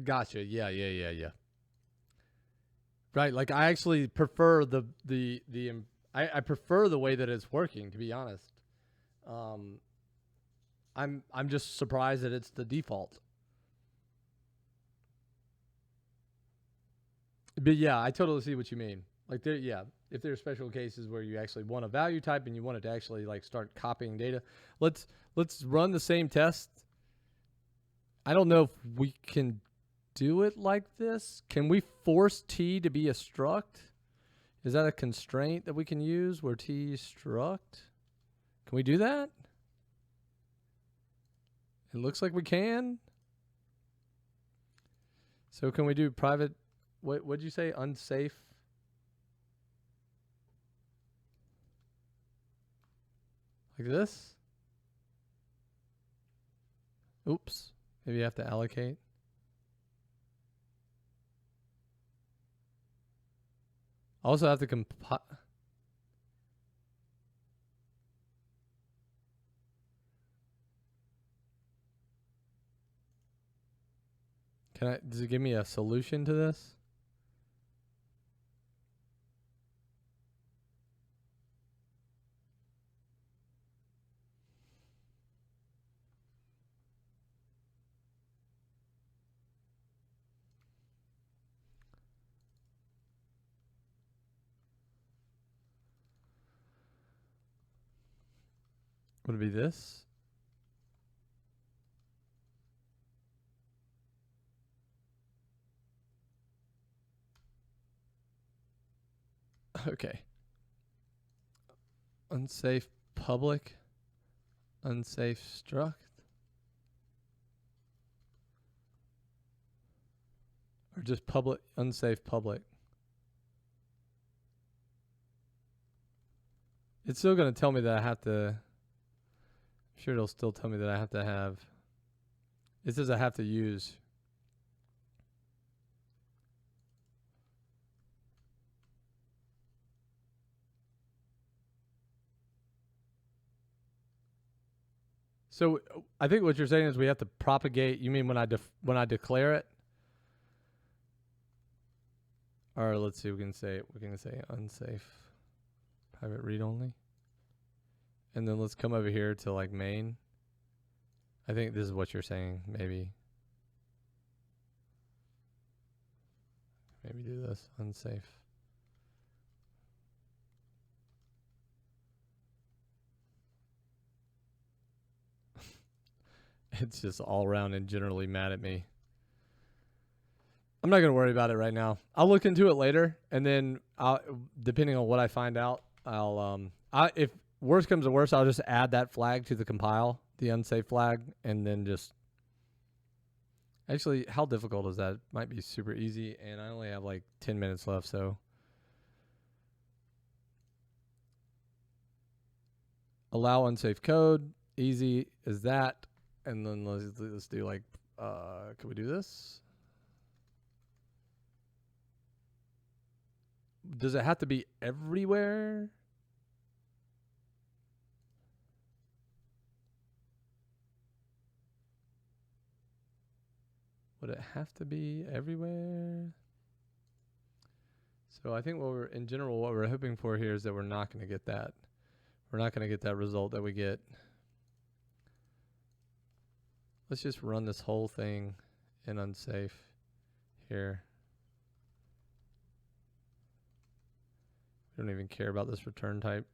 Gotcha. Yeah. Right. Like I actually prefer I prefer the way that it's working, to be honest. I'm just surprised that it's the default. But yeah, I totally see what you mean. Like if there are special cases where you actually want a value type and you want it to actually like start copying data, let's run the same test. I don't know if we can do it like this. Can we force T to be a struct? Is that a constraint that we can use where T is struct? Can we do that? It looks like we can. So can we do private, what'd you say, unsafe? Like this? Oops, maybe you have to allocate. Also have to compile. Does it give me a solution to this? Would it be this? Okay. Unsafe public. Unsafe struct. Or just public, unsafe public. It's still going to tell me that I have to. I'm sure it'll still tell me that I have to have. It says I have to use. So I think what you're saying is we have to propagate. You mean when I declare it? Or let's see, we can say unsafe private read only. And then let's come over here to like main. I think this is what you're saying, maybe. Maybe do this, unsafe. It's just all around and generally mad at me. I'm not going to worry about it right now. I'll look into it later, and then depending on what I find out, if worst comes to worst, I'll just add that flag to the compile, the unsafe flag, and then just. Actually, how difficult is that? Might be super easy, and I only have like 10 minutes left, so. Allow unsafe code, easy as that, and then let's do like, can we do this? Does it have to be everywhere? Would it have to be everywhere? So I think what we're hoping for here is that we're not going to get that. We're not going to get that result that we get. Let's just run this whole thing in unsafe here. We don't even care about this return type.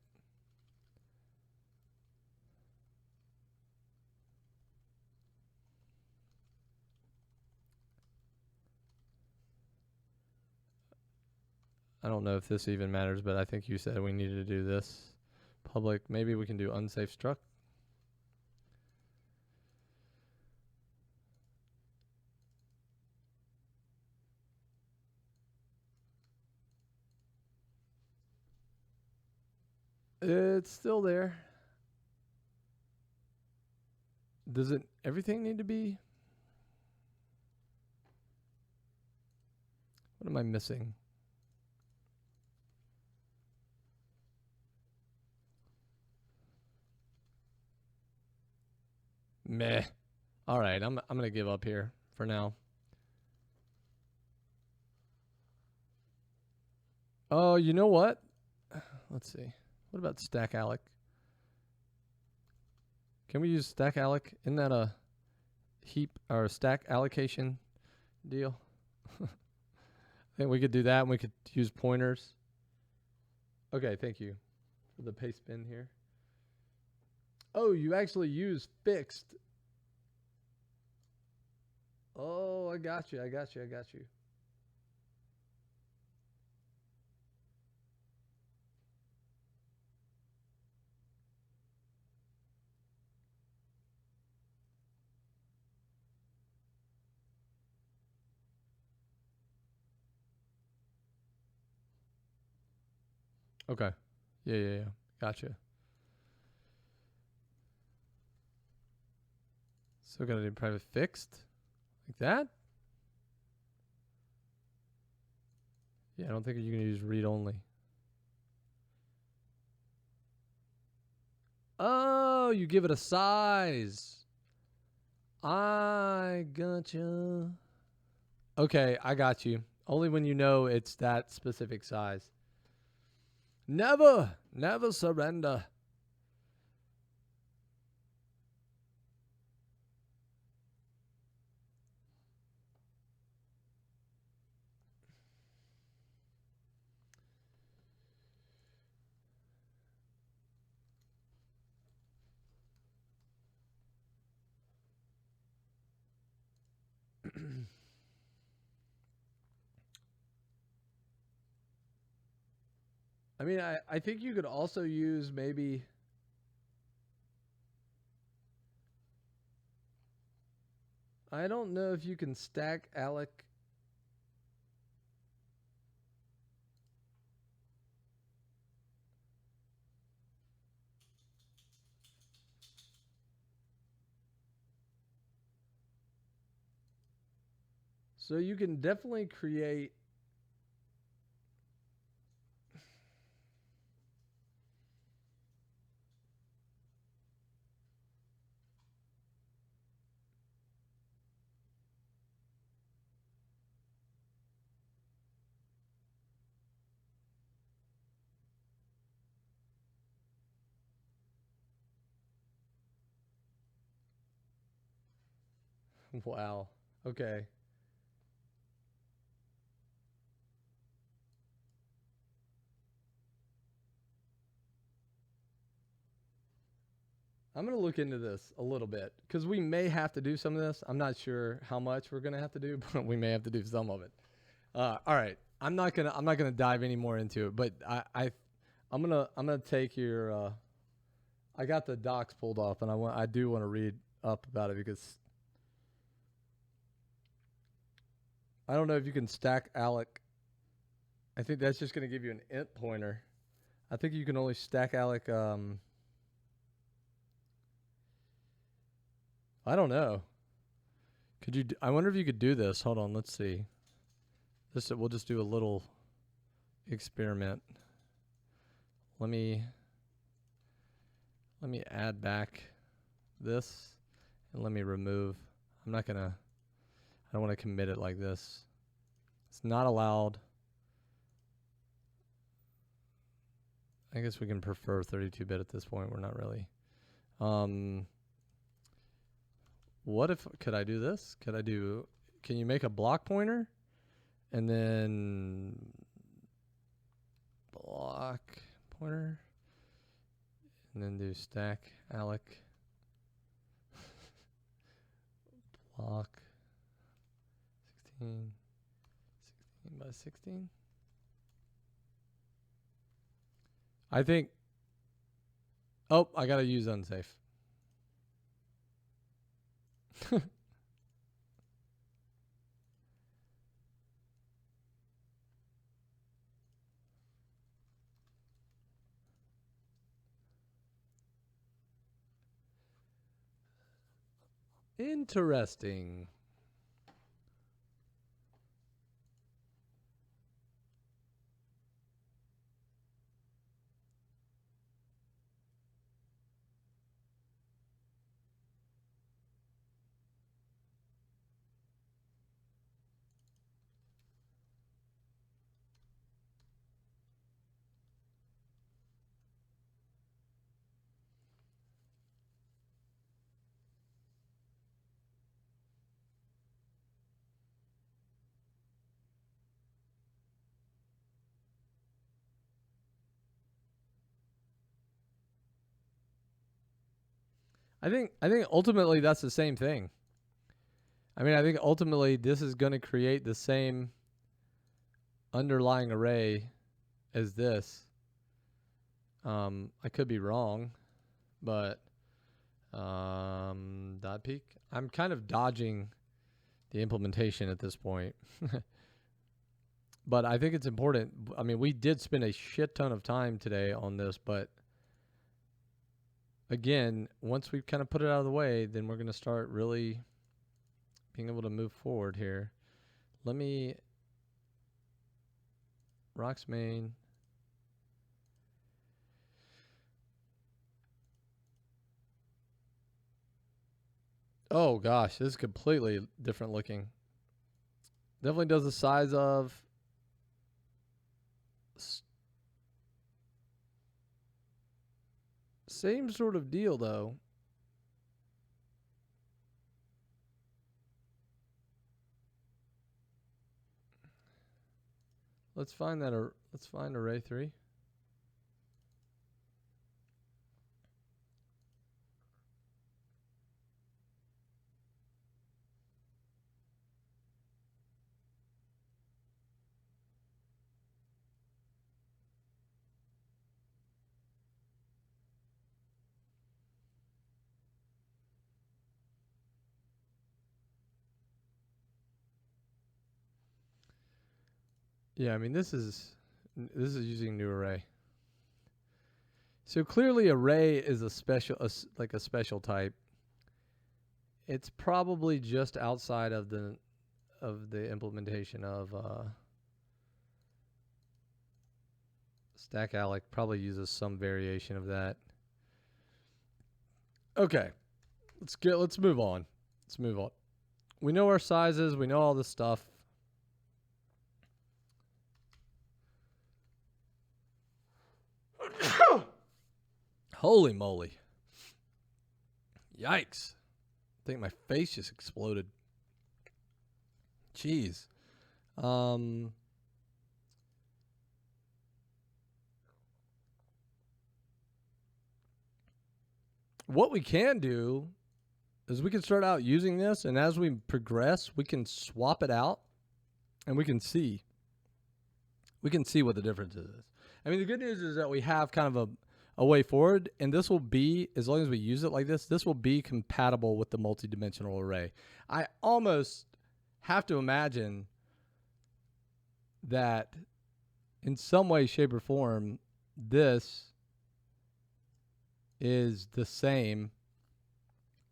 I don't know if this even matters, but I think you said we needed to do this. Public, maybe we can do unsafe struct. It's still there. Does it everything need to be? What am I missing? Meh. All right, I'm gonna give up here for now. Oh, you know what? Let's see. What about stack alloc? Can we use stack alloc? Isn't that a heap or a stack allocation deal? I think we could do that, and we could use pointers. Okay, thank you for the paste bin here. Oh, you actually use fixed. Oh, I got you. Okay. Yeah. Gotcha. So gotta do private fixed like that. Yeah, I don't think you can use read only. Oh, you give it a size. I gotcha. Okay, I got you. Only when you know it's that specific size. Never surrender. I mean, I think you could also use maybe. I don't know if you can stack alloc. So you can definitely create. Wow. Okay. I'm going to look into this a little bit because we may have to do some of this. I'm not sure how much we're going to have to do, but we may have to do some of it. All right. I'm not gonna dive any more into it, but I'm gonna take your. I got the docs pulled off, and I do want to read up about it because I don't know if you can stack alloc. I think that's just gonna give you an int pointer. I think you can only stack alloc. I don't know. Could you? I wonder if you could do this. Hold on. Let's see. We'll just do a little experiment. Let me add back this and let me remove. I don't want to commit it like this. It's not allowed. I guess we can prefer 32-bit at this point. We're not really. What if, could I do this? Can you make a block pointer? And then block pointer. And then do stack alloc. Block 16 by 16. I think. Oh, I gotta use unsafe. Interesting. I think ultimately that's the same thing. I mean, I think ultimately this is going to create the same underlying array as this. I could be wrong, but dot peak. I'm kind of dodging the implementation at this point. But I think it's important. I mean, we did spend a shit ton of time today on this, but again, once we kind of put it out of the way, then we're going to start really being able to move forward here. Let me rocks main. Oh gosh, this is completely different looking. Definitely does the size of same sort of deal though. Let's find that. Let's find array 3. Yeah, I mean this is using new array. So clearly array is a special like a special type. It's probably just outside of the implementation of StackAlec. Probably uses some variation of that. Okay. Let's move on. Let's move on. We know our sizes, we know all this stuff. Holy moly. Yikes. I think my face just exploded. Jeez. What we can do is we can start out using this, and as we progress, we can swap it out, and we can see. We can see what the difference is. I mean, the good news is that we have kind of a way forward, and this will be, as long as we use it like this will be compatible with the multi-dimensional array. I almost have to imagine that in some way, shape, or form, this is the same.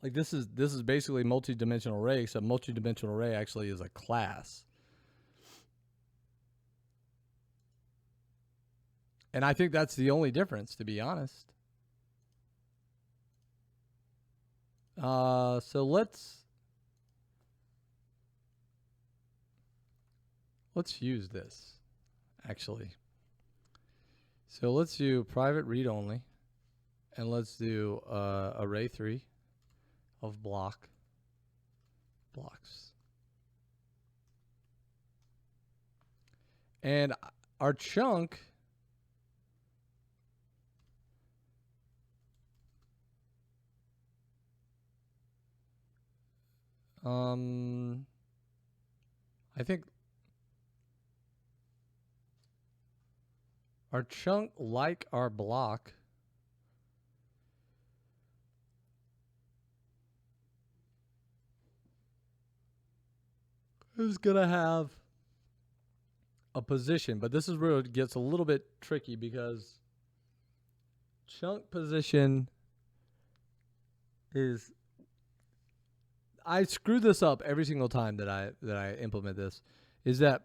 Like this is basically multi-dimensional array, except multi-dimensional array actually is a class. And I think that's the only difference, to be honest. So let's use this, actually. So let's do private read only, and let's do array 3 of blocks. And our chunk I think our chunk, like our block, is going to have a position. But this is where it gets a little bit tricky, because chunk position is... I screw this up every single time that I implement this, is that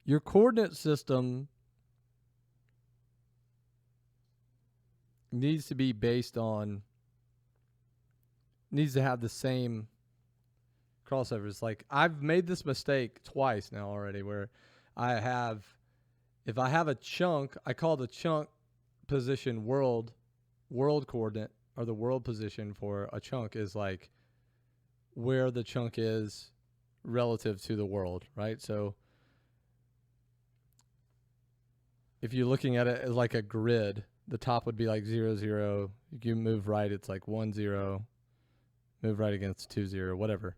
your coordinate system needs to be based on, needs to have the same crossovers. Like, I've made this mistake twice now already, where I have, if I have a chunk, I call the chunk position world coordinate, or the world position for a chunk is like where the chunk is relative to the world, right? So if you're looking at it as like a grid, the top would be like 0, 0. You move right, it's like 1, 0. Move right against 2, 0, whatever.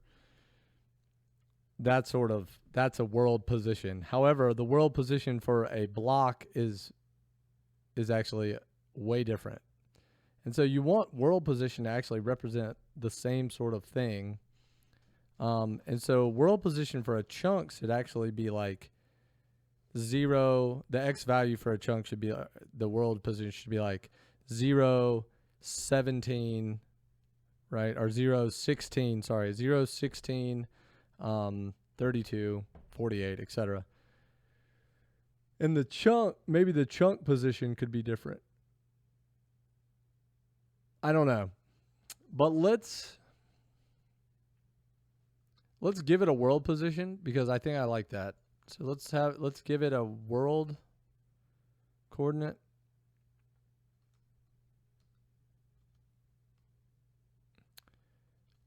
That's a world position. However, the world position for a block is actually way different. And so you want world position to actually represent the same sort of thing. And so world position for a chunk should actually be like 0. The X value for a chunk should be, the world position should be like 0, 17, right? Or 0, 16, sorry, 0, 16, 32, 48, etc. And the chunk, maybe the chunk position could be different. I don't know. But let's give it a world position because I think I like that. So let's give it a world coordinate.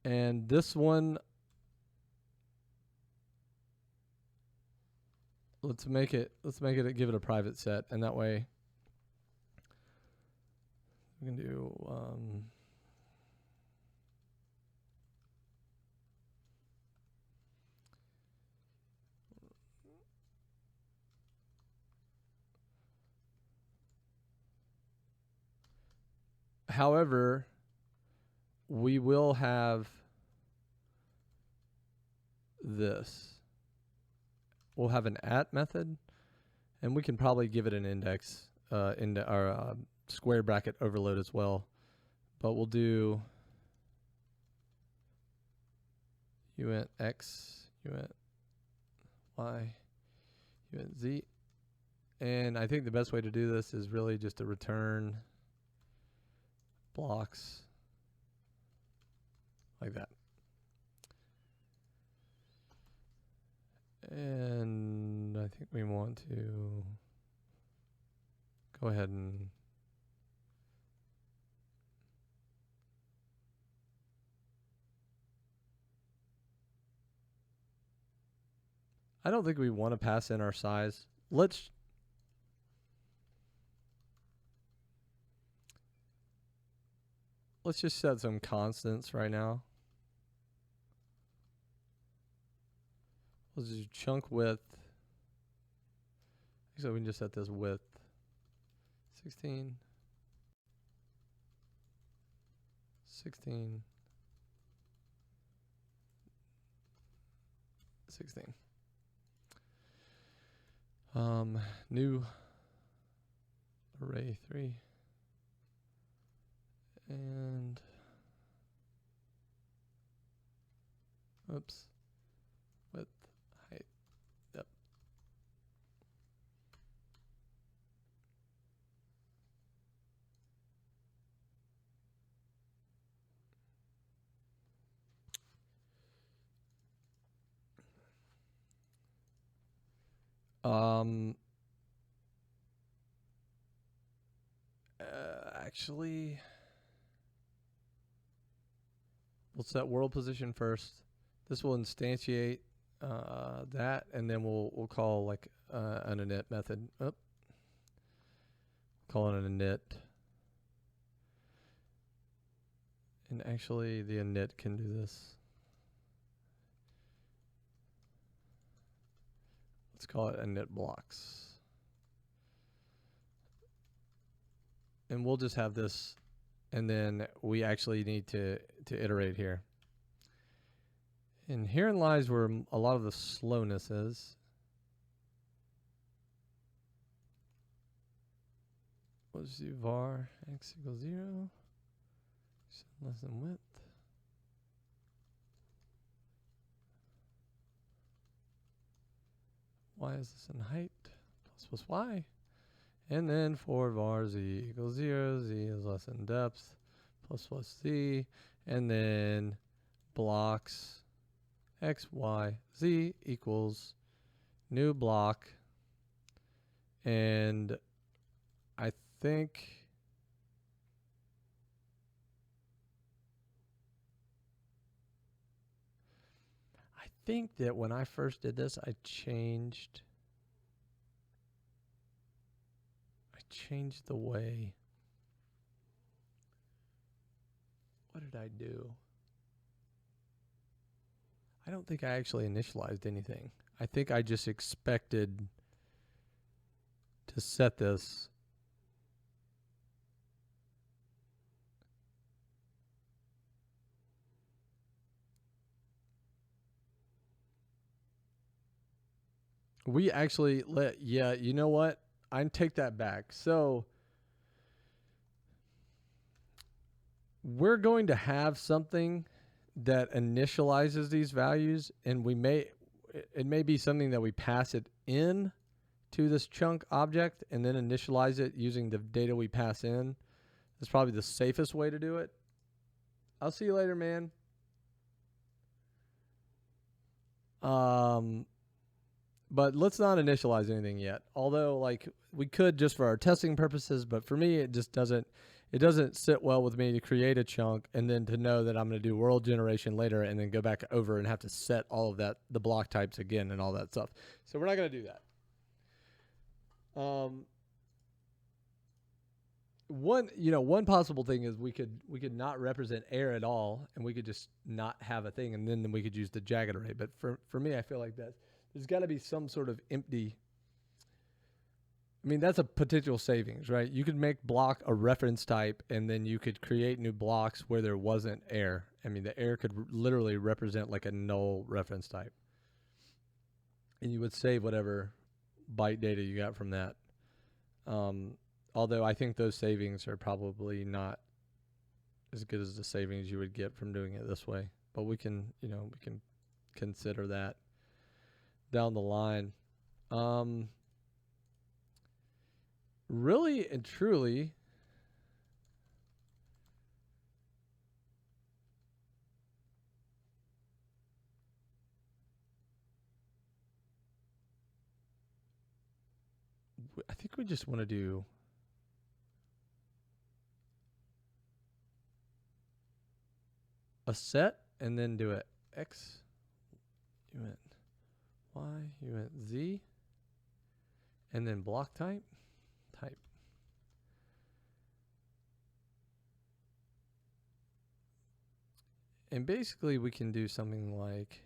And this one, let's make it give it a private set, and that way we can do however, we will have this. We'll have an @ method, and we can probably give it an index into our square bracket overload as well. But we'll do uint x, uint y, uint z. And I think the best way to do this is really just to return blocks like that. And I think we want to go ahead and I don't think we want to pass in our size. Let's just set some constants right now. Let's do chunk width. So we can just set this width 16, 16, 16. New array 3 and oops, width, height, yep. Actually, we'll set world position first. This will instantiate that, and then we'll call like an init method. Call it an init. And actually, the init can do this. Let's call it init blocks. And we'll just have this, and then we actually need to iterate here. And herein lies where a lot of the slowness is. We'll just do var x equals 0, less than width. Y is this in height, plus y. And then for var z equals 0, z is less than depth, plus z. And then blocks x, y, z equals new block. And I think that when I first did this, I changed the way did I do? I don't think I actually initialized anything. I think I just expected to set this. We actually yeah, you know what? I take that back. So we're going to have something that initializes these values, and it may be something that we pass it in to this chunk object and then initialize it using the data we pass in. That's probably the safest way to do it. I'll see you later, man. But let's not initialize anything yet. Although, like, we could just for our testing purposes, but for me, it just doesn't sit well with me to create a chunk and then to know that I'm going to do world generation later and then go back over and have to set all of that, the block types again and all that stuff. So we're not going to do that. One possible thing is we could not represent air at all, and we could just not have a thing, and then we could use the jagged array. But for me, I feel like that there's got to be some sort of empty. I mean, that's a potential savings, right? You could make block a reference type, and then you could create new blocks where there wasn't air. I mean, the air could literally represent like a null reference type, and you would save whatever byte data you got from that. Although I think those savings are probably not as good as the savings you would get from doing it this way. But we can consider that down the line. Really and truly, I think we just want to do a set and then do a X, you went Y, you went Z, and then block type. And basically we can do something like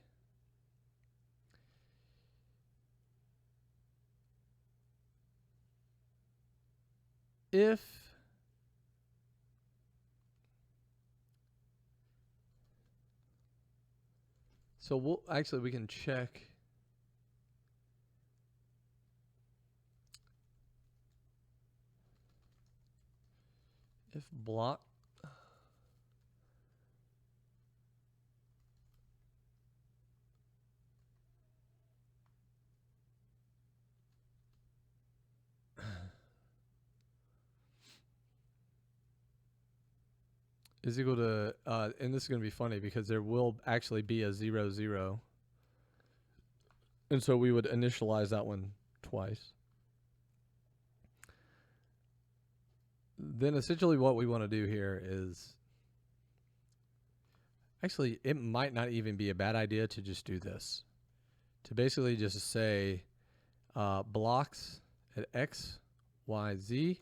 if so we can check if block is equal to, and this is going to be funny because there will actually be a 0, 0. And so we would initialize that one twice. Then essentially what we want to do here is, actually it might not even be a bad idea to just do this. To basically just say blocks at X, Y, Z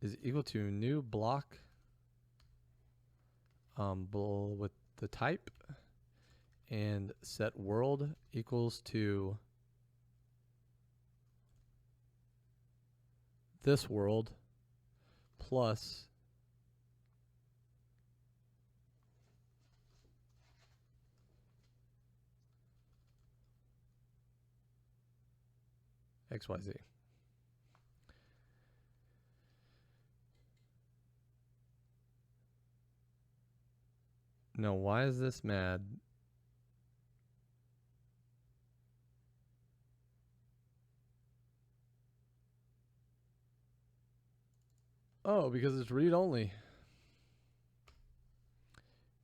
is equal to new block with the type, and set world equals to this world plus XYZ. No, why is this mad? Oh, because it's read only.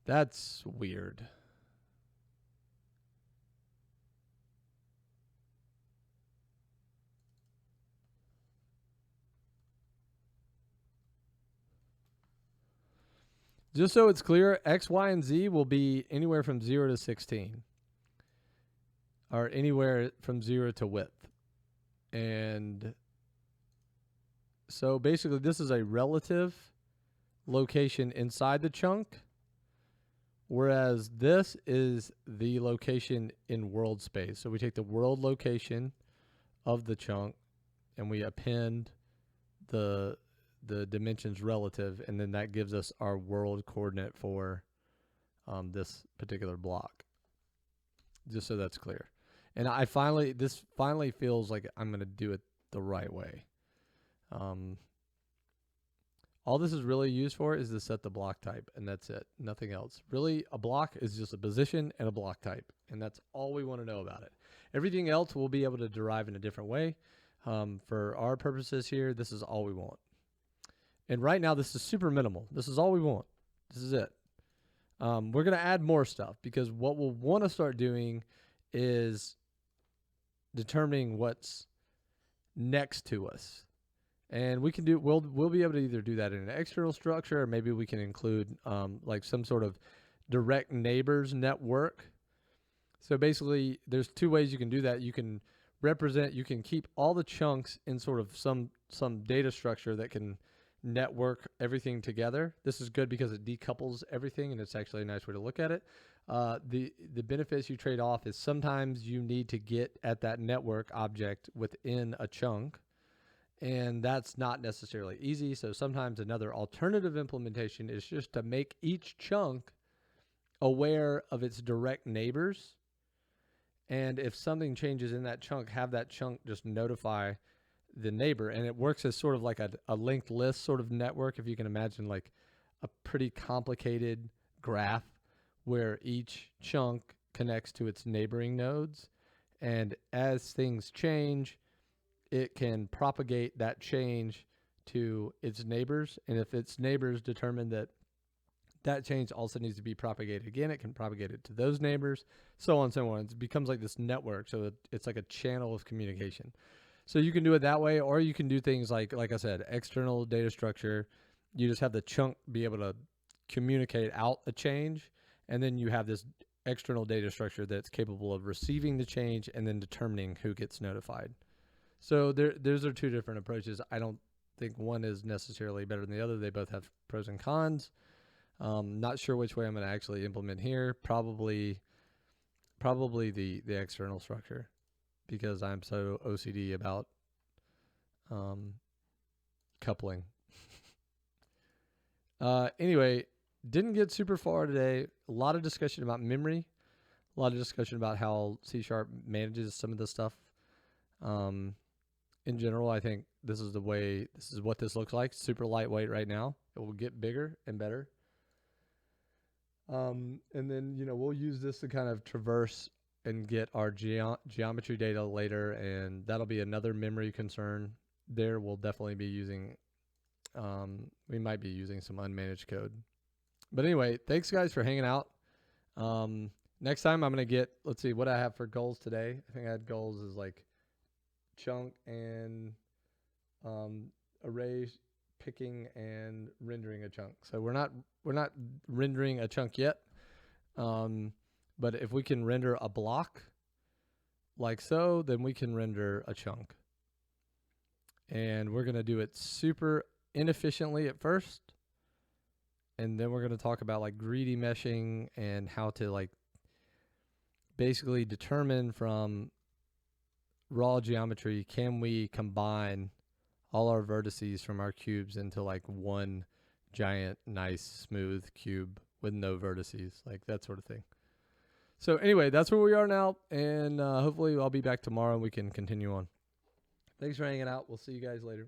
That's weird. Just so it's clear, X, Y, and Z will be anywhere from 0 to 16. Or anywhere from 0 to width. And so basically this is a relative location inside the chunk, whereas this is the location in world space. So we take the world location of the chunk and we append the dimensions relative, and then that gives us our world coordinate for this particular block. Just so that's clear. And this finally feels like I'm going to do it the right way. All this is really used for is to set the block type, and that's it. Nothing else. Really, a block is just a position and a block type, and that's all we want to know about it. Everything else we'll be able to derive in a different way. For our purposes here, this is all we want. And right now, this is super minimal. This is all we want. This is it. We're going to add more stuff, because what we'll want to start doing is determining what's next to us. And we can do, we'll be able to either do that in an external structure, or maybe we can include like some sort of direct neighbors network. So basically, there's two ways you can do that. You can keep all the chunks in sort of some data structure that can network everything together. This is good because it decouples everything, and it's actually a nice way to look at it. The benefits you trade off is sometimes you need to get at that network object within a chunk, and that's not necessarily easy. So sometimes another alternative implementation is just to make each chunk aware of its direct neighbors. And if something changes in that chunk, have that chunk just notify the neighbor. And it works as sort of like a linked list sort of network, if you can imagine like a pretty complicated graph where each chunk connects to its neighboring nodes. And as things change, it can propagate that change to its neighbors. And if its neighbors determine that that change also needs to be propagated again, it can propagate it to those neighbors, so on and so on. It becomes like this network. So it's like a channel of communication. So you can do it that way, or you can do things like I said, external data structure. You just have the chunk be able to communicate out a change, and then you have this external data structure that's capable of receiving the change and then determining who gets notified. So those are two different approaches. I don't think one is necessarily better than the other. They both have pros and cons. Not sure which way I'm going to actually implement here. Probably the external structure, because I'm so OCD about coupling. Anyway, didn't get super far today. A lot of discussion about memory. A lot of discussion about how C# manages some of this stuff. In general, I think this is what this looks like. Super lightweight right now. It will get bigger and better. And then, we'll use this to kind of traverse and get our geometry data later, and that'll be another memory concern. There we'll definitely be using, we might be using some unmanaged code. But anyway, thanks guys for hanging out. Next time I'm going to get, let's see what I have for goals today. I think I had goals is like chunk and array picking and rendering a chunk. So we're not rendering a chunk yet. But if we can render a block like so, then we can render a chunk. And we're going to do it super inefficiently at first. And then we're going to talk about like greedy meshing and how to like basically determine from raw geometry, can we combine all our vertices from our cubes into like one giant, nice, smooth cube with no vertices, like that sort of thing. So anyway, that's where we are now, and hopefully I'll be back tomorrow and we can continue on. Thanks for hanging out. We'll see you guys later.